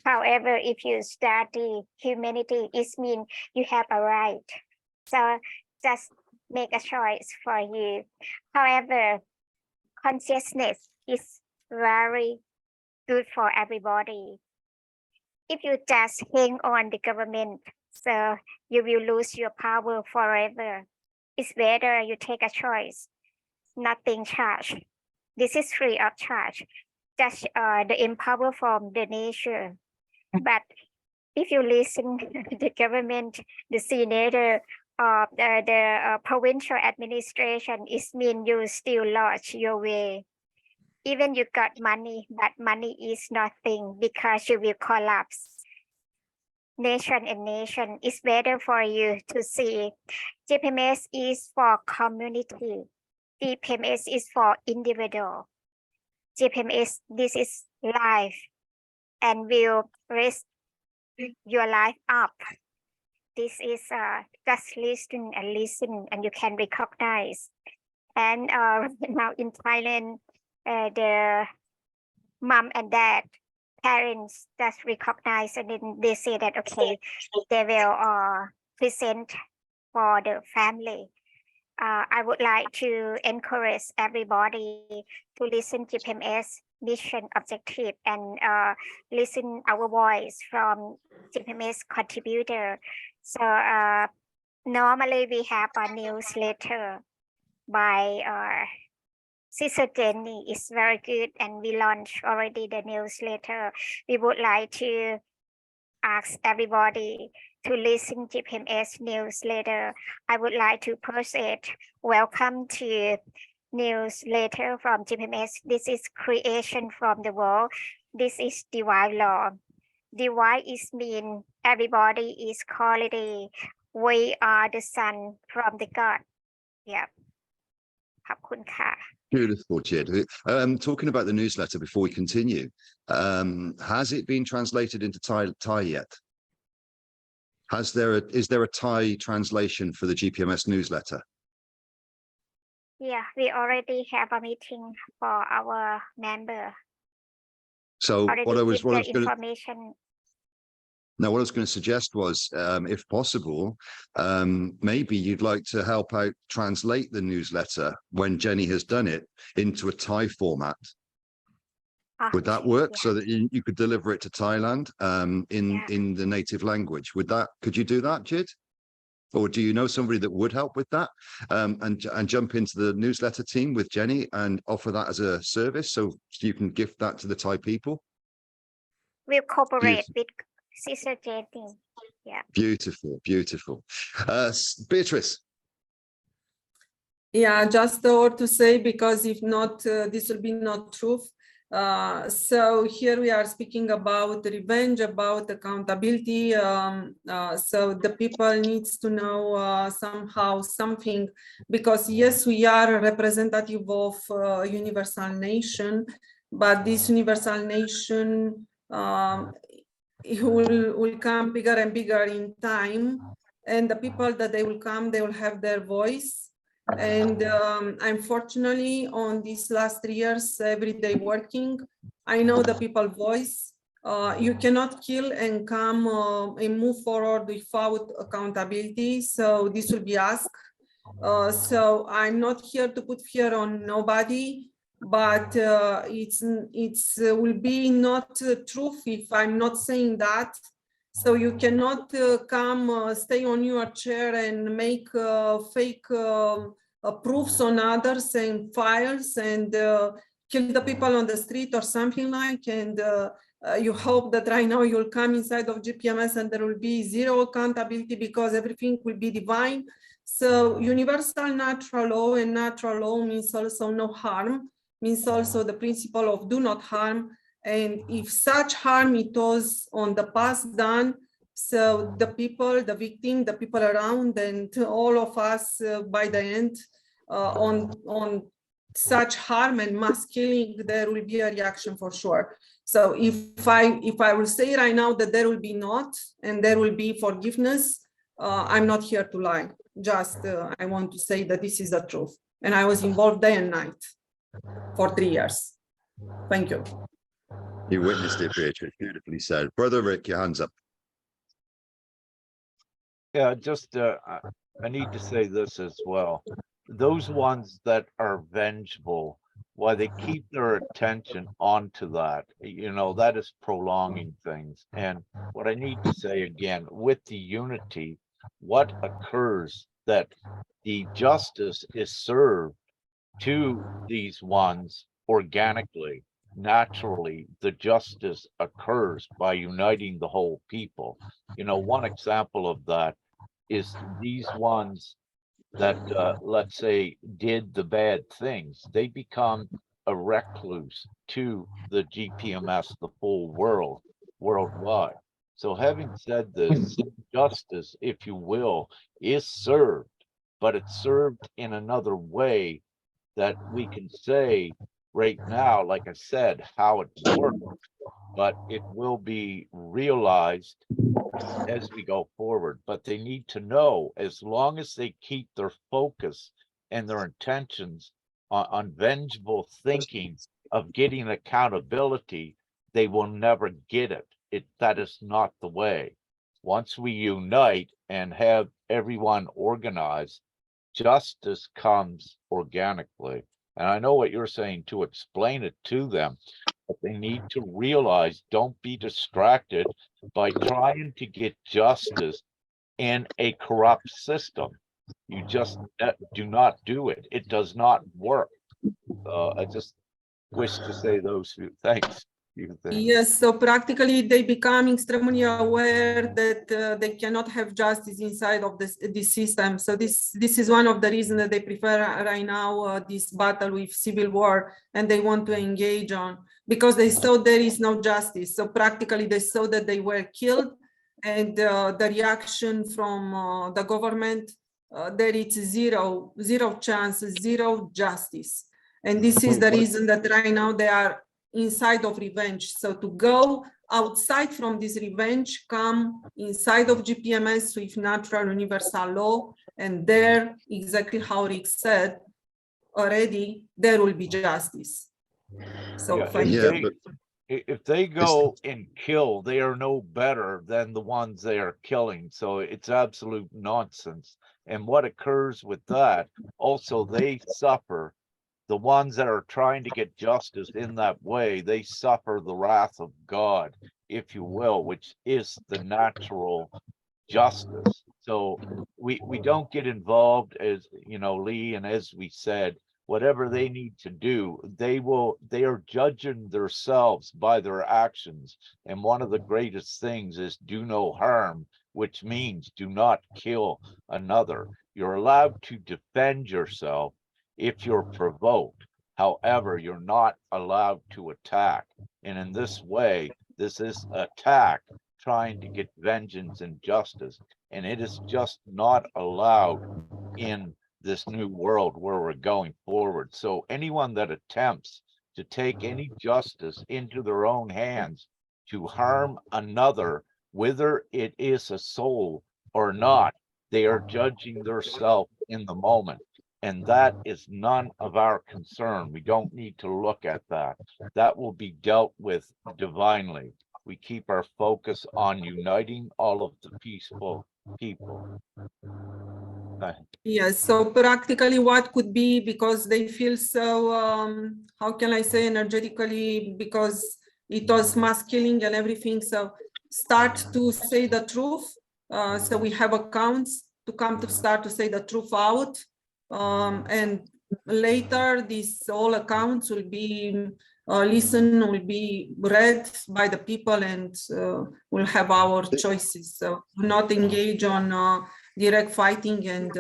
However, if you study humanity, it means you have a right. So just make a choice for you. However, consciousness is very good for everybody. If you just hang on the government, so you will lose your power forever. It's better you take a choice, nothing charged. This is free of charge, just the empower from the nature. But if you listen to the government, the senator, the provincial administration, it means you still lost your way. Even you got money, but money is nothing because you will collapse. Nation and nation, it's better for you to see. GPMS is for community. GPMS is for individual. GPMS, this is life and will raise your life up. This is just listen and you can recognize. And now in Thailand, the mom and dad, parents just recognize and then they say that, okay, they will present for the family. I would like to encourage everybody to listen to GPMS mission objective and listen our voice from GPMS contributor. So normally we have a newsletter by Sister Jenny. Is very good and we launched already the newsletter. We would like to ask everybody to listen to GPMS newsletter. I would like to post it. Welcome to newsletter from GPMS. This is creation from the world. This is divine law. Divine is mean everybody is quality. We are the son from the God. Yeah. ขอบคุณค่ะ Beautiful, Jid. Talking about the newsletter before we continue, has it been translated into Thai yet? Is there a Thai translation for the GPMS newsletter? Yeah, we already have a meeting for our member. So what I was going to information. Now, what I was going to suggest was, if possible, maybe you'd like to help out translate the newsletter when Jenny has done it into a Thai format. Would that work? Yeah. So that you could deliver it to Thailand in the native language? Could you do that, Jid? Or do you know somebody that would help with that and jump into the newsletter team with Jenny and offer that as a service so you can gift that to the Thai people? We'll cooperate with Sister Jenny. Yeah. Beautiful, beautiful. Beatrice. Yeah, just a word to say, because if not, this will be not truth. So here we are speaking about revenge, about accountability. So the people needs to know somehow something, because yes, we are a representative of universal nation, but this universal nation it will come bigger and bigger in time, and the people that they will come, they will have their voice. And unfortunately, on these last 3 years, every day working, I know the people voice. You cannot kill and come and move forward without accountability. So this will be asked. So I'm not here to put fear on nobody, but it's will be not truth if I'm not saying that. So you cannot come stay on your chair and make fake proofs on others and files and kill the people on the street or something like, and you hope that right now you'll come inside of GPMS and there will be zero accountability because everything will be divine. So universal natural law, and natural law means also no harm, means also the principle of do not harm. And if such harm it was on the past done, so the people, the victim, the people around, and all of us by the end on such harm and mass killing, there will be a reaction for sure. So if I will say right now that there will be not, and there will be forgiveness, I'm not here to lie. Just I want to say that this is the truth. And I was involved day and night for 3 years. Thank you. You witnessed it, Beatrice. Beautifully said. Brother Rick, your hand's up. Yeah, just I need to say this as well. Those ones that are vengeful, why they keep their attention onto that, that is prolonging things. And what I need to say again, with the unity, what occurs that the justice is served to these ones organically. Naturally, the justice occurs by uniting the whole people. One example of that is these ones that, let's say, did the bad things, they become a recluse to the GPMS, the full world, worldwide. So having said this, justice, if you will, is served, but it's served in another way that we can say right now, like I said, how it works, but it will be realized as we go forward. But they need to know, as long as they keep their focus and their intentions on vengeful thinking of getting accountability, they will never get it. That is not the way. Once we unite and have everyone organized, justice comes organically. And I know what you're saying, to explain it to them, but they need to realize, don't be distracted by trying to get justice in a corrupt system. You just do not do it. It does not work. I just wish to say those few things. Yes, so practically they become extremely aware that they cannot have justice inside of this system. So this is one of the reasons that they prefer right now this battle with civil war, and they want to engage on, because they saw there is no justice. So practically they saw that they were killed, and the reaction from the government, there is zero chance, zero justice. And this is the reason that right now they are inside of revenge. So to go outside from this revenge, come inside of GPMS with natural universal law, and there, exactly how Rick said already, there will be justice. So if they go and kill, they are no better than the ones they are killing. So it's absolute nonsense. And what occurs with that, also they suffer. The ones that are trying to get justice in that way, they suffer the wrath of God, if you will, which is the natural justice. So we don't get involved, as Lee, and as we said, whatever they need to do, they are judging themselves by their actions. And one of the greatest things is do no harm, which means do not kill another. You're allowed to defend yourself if you're provoked. However, you're not allowed to attack. And in this way, this is attack trying to get vengeance and justice. And it is just not allowed in this new world where we're going forward. So anyone that attempts to take any justice into their own hands to harm another, whether it is a soul or not, they are judging themselves in the moment. And that is none of our concern. We don't need to look at that. That will be dealt with divinely. We keep our focus on uniting all of the peaceful people. Yes, so practically what could be, because they feel so, how can I say, energetically, because it was mass killing and everything. So start to say the truth. So we have accounts to come to start to say the truth out. And later these all accounts will be listened, will be read by the people, and we'll have our choices. So not engage on direct fighting, and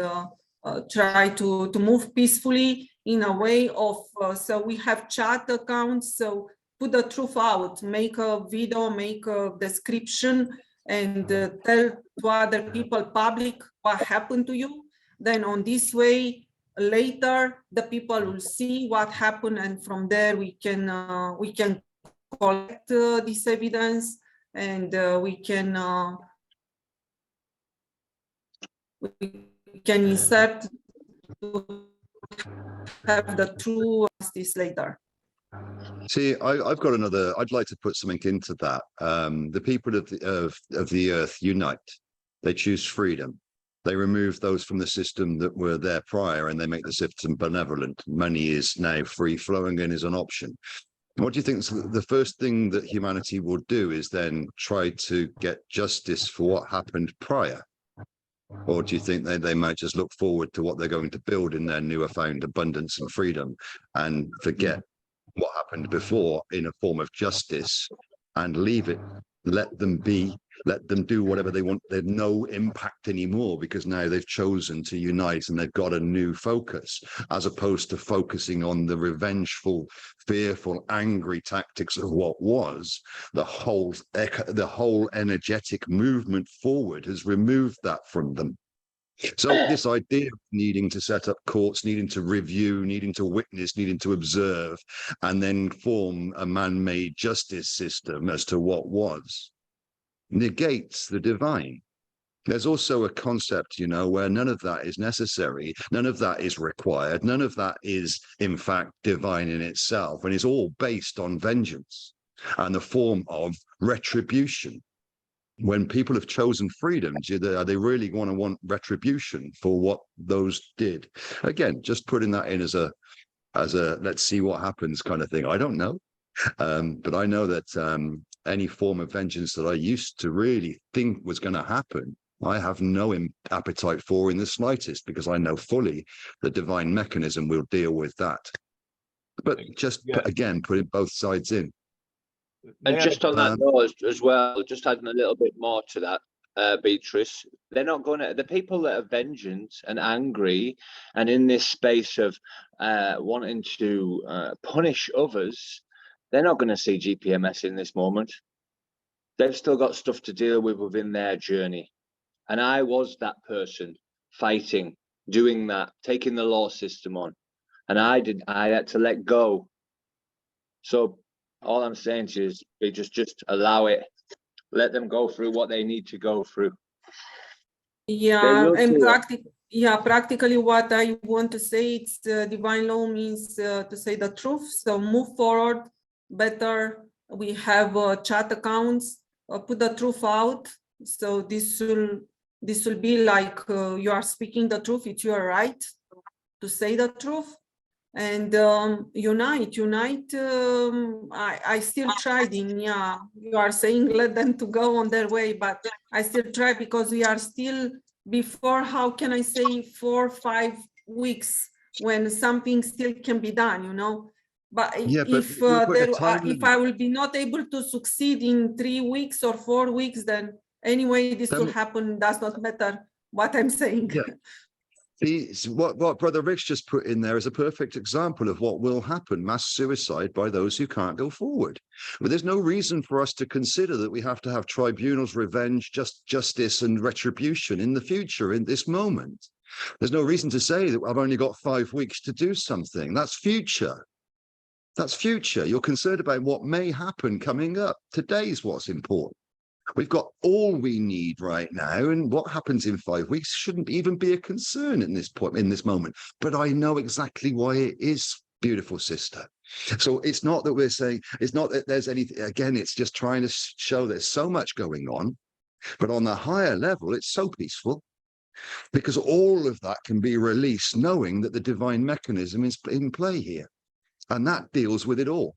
try to move peacefully in a way of, so we have chat accounts, so put the truth out, make a video, make a description, and tell to other people public what happened to you. Then on this way, later the people will see what happened, and from there we can collect this evidence, and we can insert to have the true justice later. See, I've got another. I'd like to put something into that. The people of the earth unite. They choose freedom. They remove those from the system that were there prior, and they make the system benevolent. Money is now free flowing and is an option. What do you think the first thing that humanity will do is then try to get justice for what happened prior? Or do you think they might just look forward to what they're going to build in their newer found abundance and freedom and forget what happened before in a form of justice and leave it, let them be, let them do whatever they want? There's no impact anymore because now they've chosen to unite and they've got a new focus, as opposed to focusing on the revengeful, fearful, angry tactics of what was. The whole energetic movement forward has removed that from them. So this idea of needing to set up courts, needing to review, needing to witness, needing to observe, and then form a man-made justice system as to what was, negates the divine. There's also a concept, you know, where none of that is necessary, none of that is required, none of that is, in fact, divine in itself, and it's all based on vengeance and the form of retribution. When people have chosen freedom, do they really want retribution for what those did? Again, just putting that in as a let's see what happens kind of thing. I don't know, but I know that any form of vengeance that I used to really think was going to happen, I have no appetite for in the slightest, because I know fully the divine mechanism will deal with that. But just again, putting both sides in. And just on that note as well, just adding a little bit more to that, Beatrice, they're not going to, the people that are vengeant and angry and in this space of wanting to punish others, they're not going to see GPMS in this moment. They've still got stuff to deal with within their journey. And I was that person fighting, doing that, taking the law system on. And I had to let go. So all I'm saying to you is just allow it, let them go through what they need to go through. Yeah, and practically what I want to say, it's divine law means to say the truth. So move forward better. We have chat accounts, put the truth out. So this will be like you are speaking the truth. It's your right to say the truth. And unite. I still tried in, you are saying let them to go on their way, but I still try because we are still before, how can I say, 4 or 5 weeks when something still can be done, you know. But if I will be not able to succeed in 3 weeks or 4 weeks, then anyway, this will happen. Does not matter what I'm saying. Yeah. What Brother Rick's just put in there is a perfect example of what will happen: mass suicide by those who can't go forward. But there's no reason for us to consider that we have to have tribunals, revenge, justice and retribution in the future, in this moment. There's no reason to say that I've only got 5 weeks to do something. That's future. That's future. You're concerned about what may happen coming up. Today's what's important. We've got all we need right now, and what happens in 5 weeks shouldn't even be a concern in this point, in this moment. But I know exactly why it is, beautiful sister. So it's not that we're saying, it's not that there's anything, again, it's just trying to show there's so much going on, but on the higher level, it's so peaceful, because all of that can be released knowing that the divine mechanism is in play here, and that deals with it all.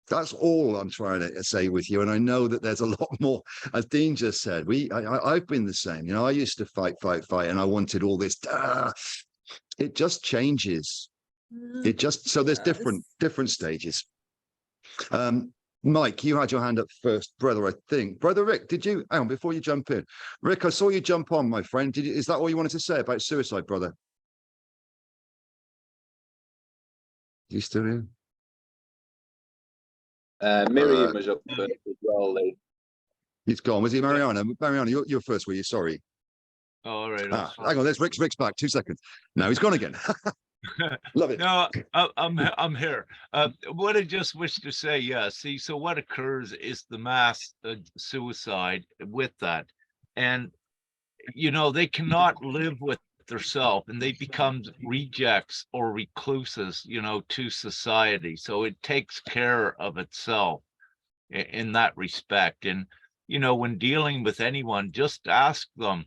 That's all I'm trying to say with you. And I know that there's a lot more, as Dean just said, I've been the same. You know, I used to fight, and I wanted all this. It just changes. It just, so there's different stages. Mike, you had your hand up first, brother, I think. Brother Rick, did you, hang on, before you jump in. Rick, I saw you jump on, my friend. Is that all you wanted to say about suicide, brother? You still here? Miriam was up first as well, Lee. He's gone. Was he Mariana? Mariana, you're first, were you? Sorry. Oh, all right. Hang on, there's Rick's back. 2 seconds. Now he's gone again. Love it. No, I'm here. What I just wish to say, see, so what occurs is the mass suicide with that. And, you know, they cannot live with themselves, and they become rejects or recluses, to society. So it takes care of itself in that respect. And, when dealing with anyone, just ask them,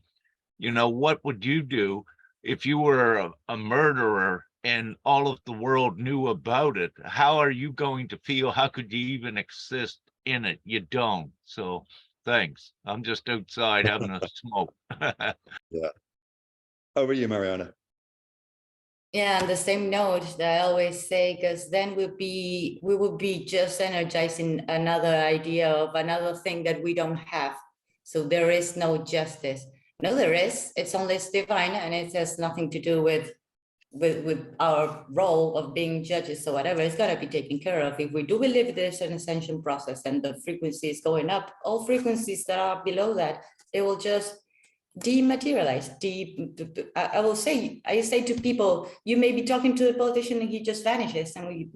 what would you do if you were a murderer and all of the world knew about it? How are you going to feel? How could you even exist in it? You don't. So thanks. I'm just outside having a smoke. Yeah. Over to you, Mariana. Yeah, on the same note that I always say, because then we would be just energizing another idea of another thing that we don't have. So there is no justice. No, there is. It's only divine, and it has nothing to do with our role of being judges or whatever. It's got to be taken care of. If we do believe there's an ascension process and the frequency is going up, all frequencies that are below that, they will just dematerialize. I say to people, you may be talking to a politician and he just vanishes, and we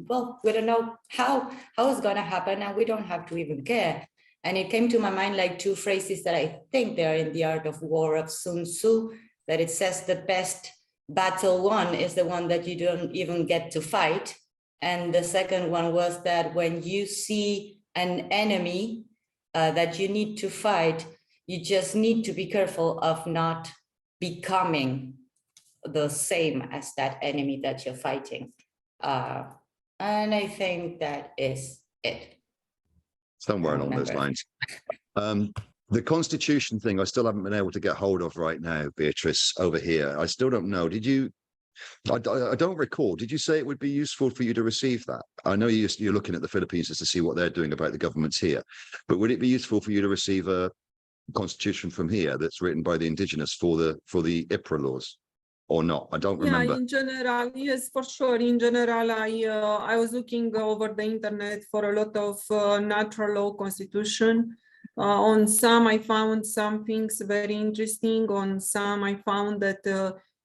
don't know how it's going to happen, and we don't have to even care. And it came to my mind like two phrases that I think they're in The Art of War of Sun Tzu, that it says the best battle won is the one that you don't even get to fight. And the second one was that when you see an enemy that you need to fight, you just need to be careful of not becoming the same as that enemy that you're fighting. And I think that is it. Somewhere along those lines. The Constitution thing, I still haven't been able to get hold of right now, Beatrice, over here. I still don't know. Did you? I don't recall. Did you say it would be useful for you to receive that? I know you're looking at the Philippines just to see what they're doing about the governments here, but would it be useful for you to receive a constitution from here that's written by the indigenous for the IPRA laws, or not? I don't remember. Yeah, in general, yes, for sure. In general, I was looking over the internet for a lot of natural law constitution. On some, I found some things very interesting. On some, I found that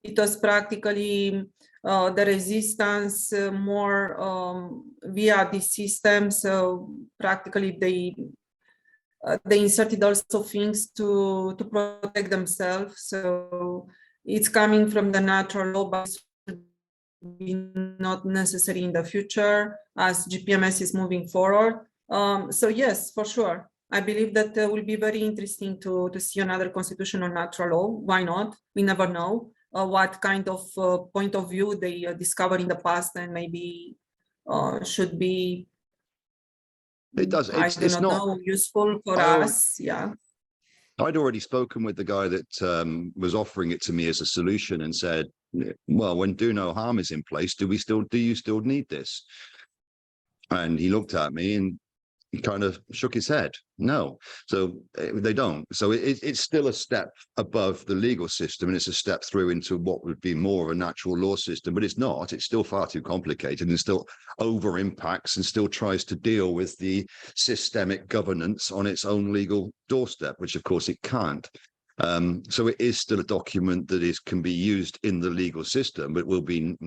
it was practically the resistance more via the system. So practically they inserted also things to protect themselves. So it's coming from the natural law, but not necessary in the future as GPMS is moving forward. So yes, for sure. I believe that will be very interesting to see another constitution on natural law. Why not? We never know what kind of point of view they discover in the past, and maybe should be. It does. It's not useful for us. Yeah. I'd already spoken with the guy that was offering it to me as a solution and said, well, when do no harm is in place, do you still need this? And he looked at me and he kind of shook his head. No, so they don't. So it's still a step above the legal system, and it's a step through into what would be more of a natural law system, but it's not. It's still far too complicated and still over impacts and still tries to deal with the systemic governance on its own legal doorstep, which of course it can't. So it is still a document that can be used in the legal system, but will be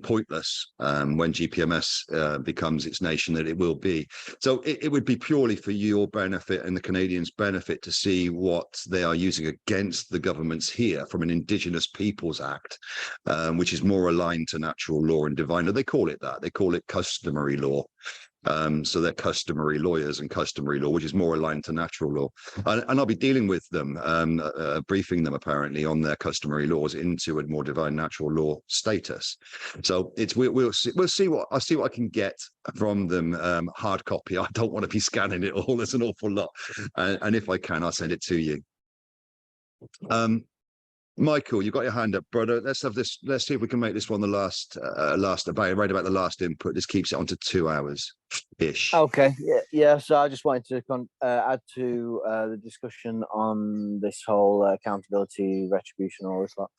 pointless when GPMS becomes its nation that it will be. So it would be purely for your benefit and the Canadians' benefit to see what they are using against the governments here from an Indigenous Peoples Act, which is more aligned to natural law and divine. They call it that. They call it customary law. So they're customary lawyers and customary law, which is more aligned to natural law. And I'll be dealing with them, briefing them apparently on their customary laws into a more divine natural law status. So we'll see what I can get from them. Hard copy. I don't want to be scanning it all. There's an awful lot, and if I can, I'll send it to you. Michael, you got your hand up, brother. Let's see if we can make this one the last right about the last input. This keeps it on to 2 hours ish. Okay, yeah. So I just wanted to add to the discussion on this whole accountability, retribution, all this lot.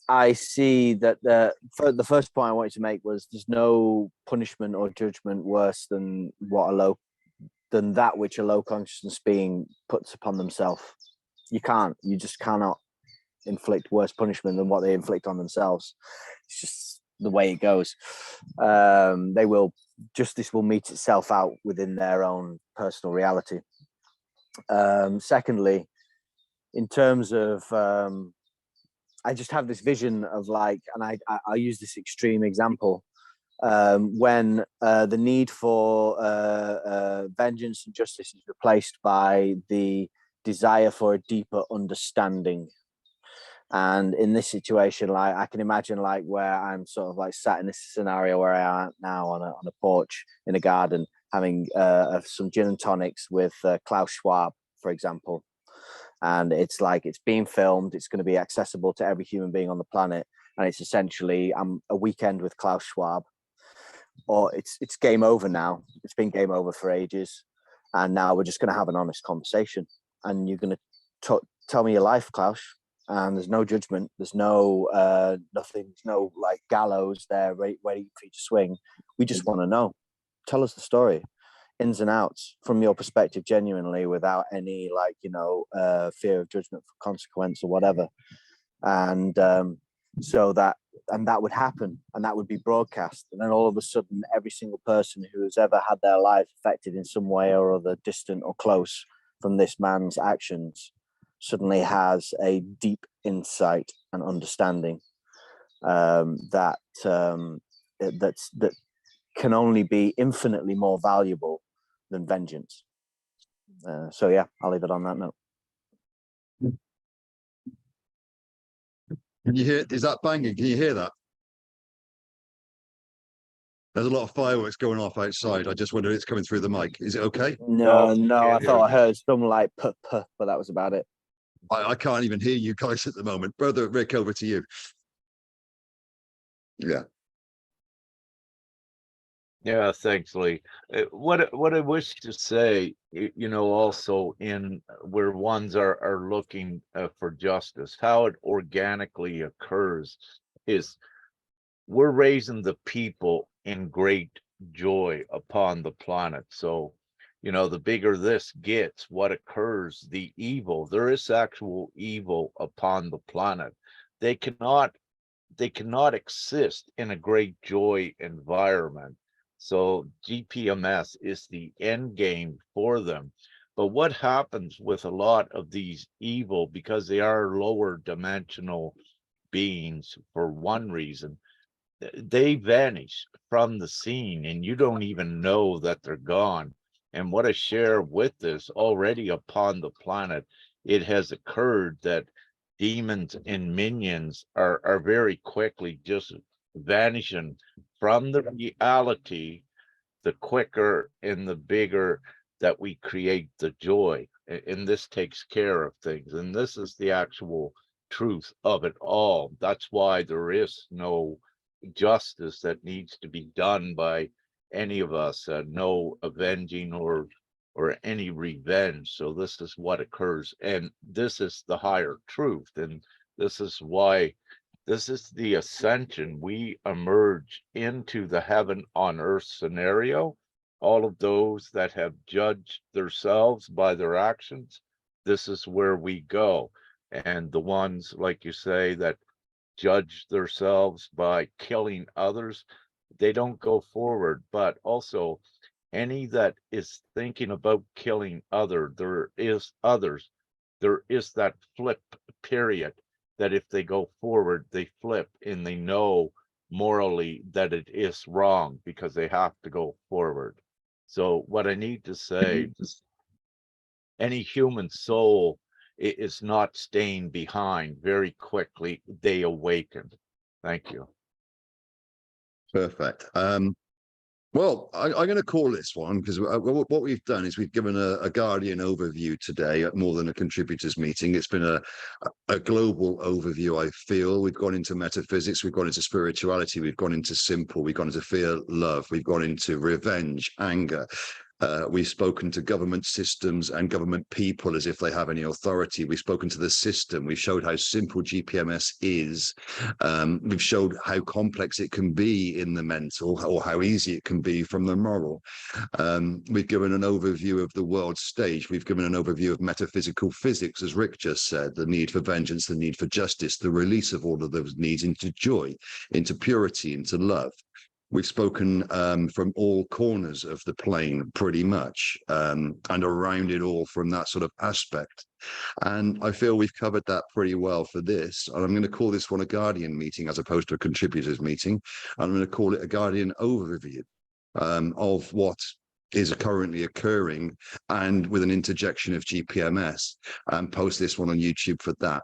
I see that the first point I wanted to make was there's no punishment or judgment worse than that which a low consciousness being puts upon themselves. You just cannot inflict worse punishment than what they inflict on themselves. It's just the way it goes. Justice will meet itself out within their own personal reality. Secondly, in terms of, I just have this vision of like, and I use this extreme example, when the need for vengeance and justice is replaced by the desire for a deeper understanding. And in this situation, like I can imagine like where I'm sort of like sat in this scenario where I am now on a porch in a garden, having some gin and tonics with Klaus Schwab, for example. And it's like, it's being filmed, it's going to be accessible to every human being on the planet. And it's essentially, I'm a weekend with Klaus Schwab, or it's game over now. It's been game over for ages. And now we're just going to have an honest conversation. And you're going to tell me your life, Klaus. And there's no judgment. There's no nothing. There's no like gallows there waiting for you to swing. We just want to know. Tell us the story, ins and outs, from your perspective, genuinely, without any like, you know, fear of judgment for consequence or whatever. And so that would happen, and that would be broadcast. And then all of a sudden, every single person who has ever had their life affected in some way or other, distant or close, from this man's actions, suddenly has a deep insight and understanding that can only be infinitely more valuable than vengeance. So yeah, I'll leave it on that note. Can you hear? Is that banging? Can you hear that? There's a lot of fireworks going off outside. I just wonder if it's coming through the mic. Is it okay? No, I thought I heard some like puh, but that was about it. I can't even hear you guys at the moment. Brother Rick, over to you. Yeah. Yeah, thanks, Lee. What I wish to say, you know, also in where ones are looking for justice, how it organically occurs is we're raising the people in great joy upon the planet. So, you know, the bigger this gets, what occurs, the evil, there is actual evil upon the planet. They cannot exist in a great joy environment. So GPMS is the end game for them. But what happens with a lot of these evil, because they are lower dimensional beings for one reason, they vanish from the scene and you don't even know that they're gone. And what I share with this, already upon the planet, it has occurred that demons and minions are very quickly just vanishing from the reality, the quicker and the bigger that we create the joy. And this takes care of things. And this is the actual truth of it all. That's why there is no justice that needs to be done by any of us, no avenging or any revenge. So this is what occurs, and this is the higher truth, and this is why this is the ascension. We emerge into the heaven on earth scenario. All of those that have judged themselves by their actions, this is where we go. And the ones, like you say, that judge themselves by killing others, they don't go forward. But also any that is thinking about killing there is that flip period, that if they go forward, they flip and they know morally that it is wrong because they have to go forward. So what I need to say is any human soul is not staying behind. Very quickly they awakened. Thank you. Perfect. Well, I'm going to call this one because what we've done is we've given a Guardian overview today at more than a contributors meeting. It's been a global overview, I feel. We've gone into metaphysics, we've gone into spirituality, we've gone into simple, we've gone into fear, love, we've gone into revenge, anger. We've spoken to government systems and government people as if they have any authority. We've spoken to the system. We've showed how simple GPMS is. We've showed how complex it can be in the mental, or how easy it can be from the moral. We've given an overview of the world stage. We've given an overview of metaphysical physics, as Rick just said, the need for vengeance, the need for justice, the release of all of those needs into joy, into purity, into love. We've spoken from all corners of the plane pretty much, and around it all from that sort of aspect. And I feel we've covered that pretty well for this. And I'm going to call this one a Guardian meeting as opposed to a contributors meeting. I'm going to call it a Guardian overview of what is currently occurring, and with an interjection of GPMS, and post this one on YouTube for that.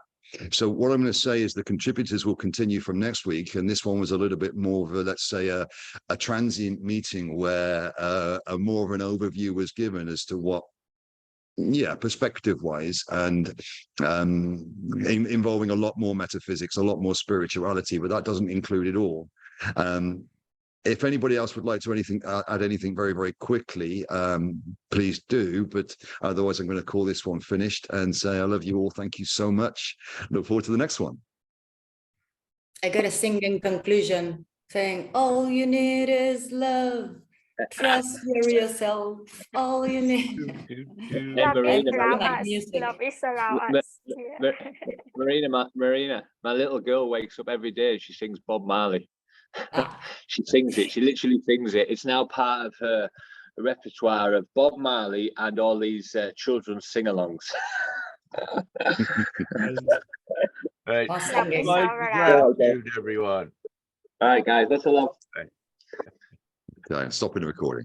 So what I'm going to say is the contributors will continue from next week, and this one was a little bit more of a, let's say, a transient meeting where a more of an overview was given as to what, perspective wise, and involving a lot more metaphysics, a lot more spirituality, but that doesn't include it all. If anybody else would like to add anything very, very quickly, please do. But otherwise, I'm going to call this one finished and say I love you all. Thank you so much. Look forward to the next one. I got a singing conclusion saying, all you need is love. Trust yourself. All you need. Love is Marina, allow like us. music. Love is allow us. Yeah. Marina, my little girl wakes up every day and she sings Bob Marley. Ah. She sings it. She literally sings it. It's now part of her repertoire of Bob Marley and all these children's sing-alongs. Right. Awesome. Love is Like all around. gratitude, everyone. All right, guys, that's a lot. Okay, stopping the recording.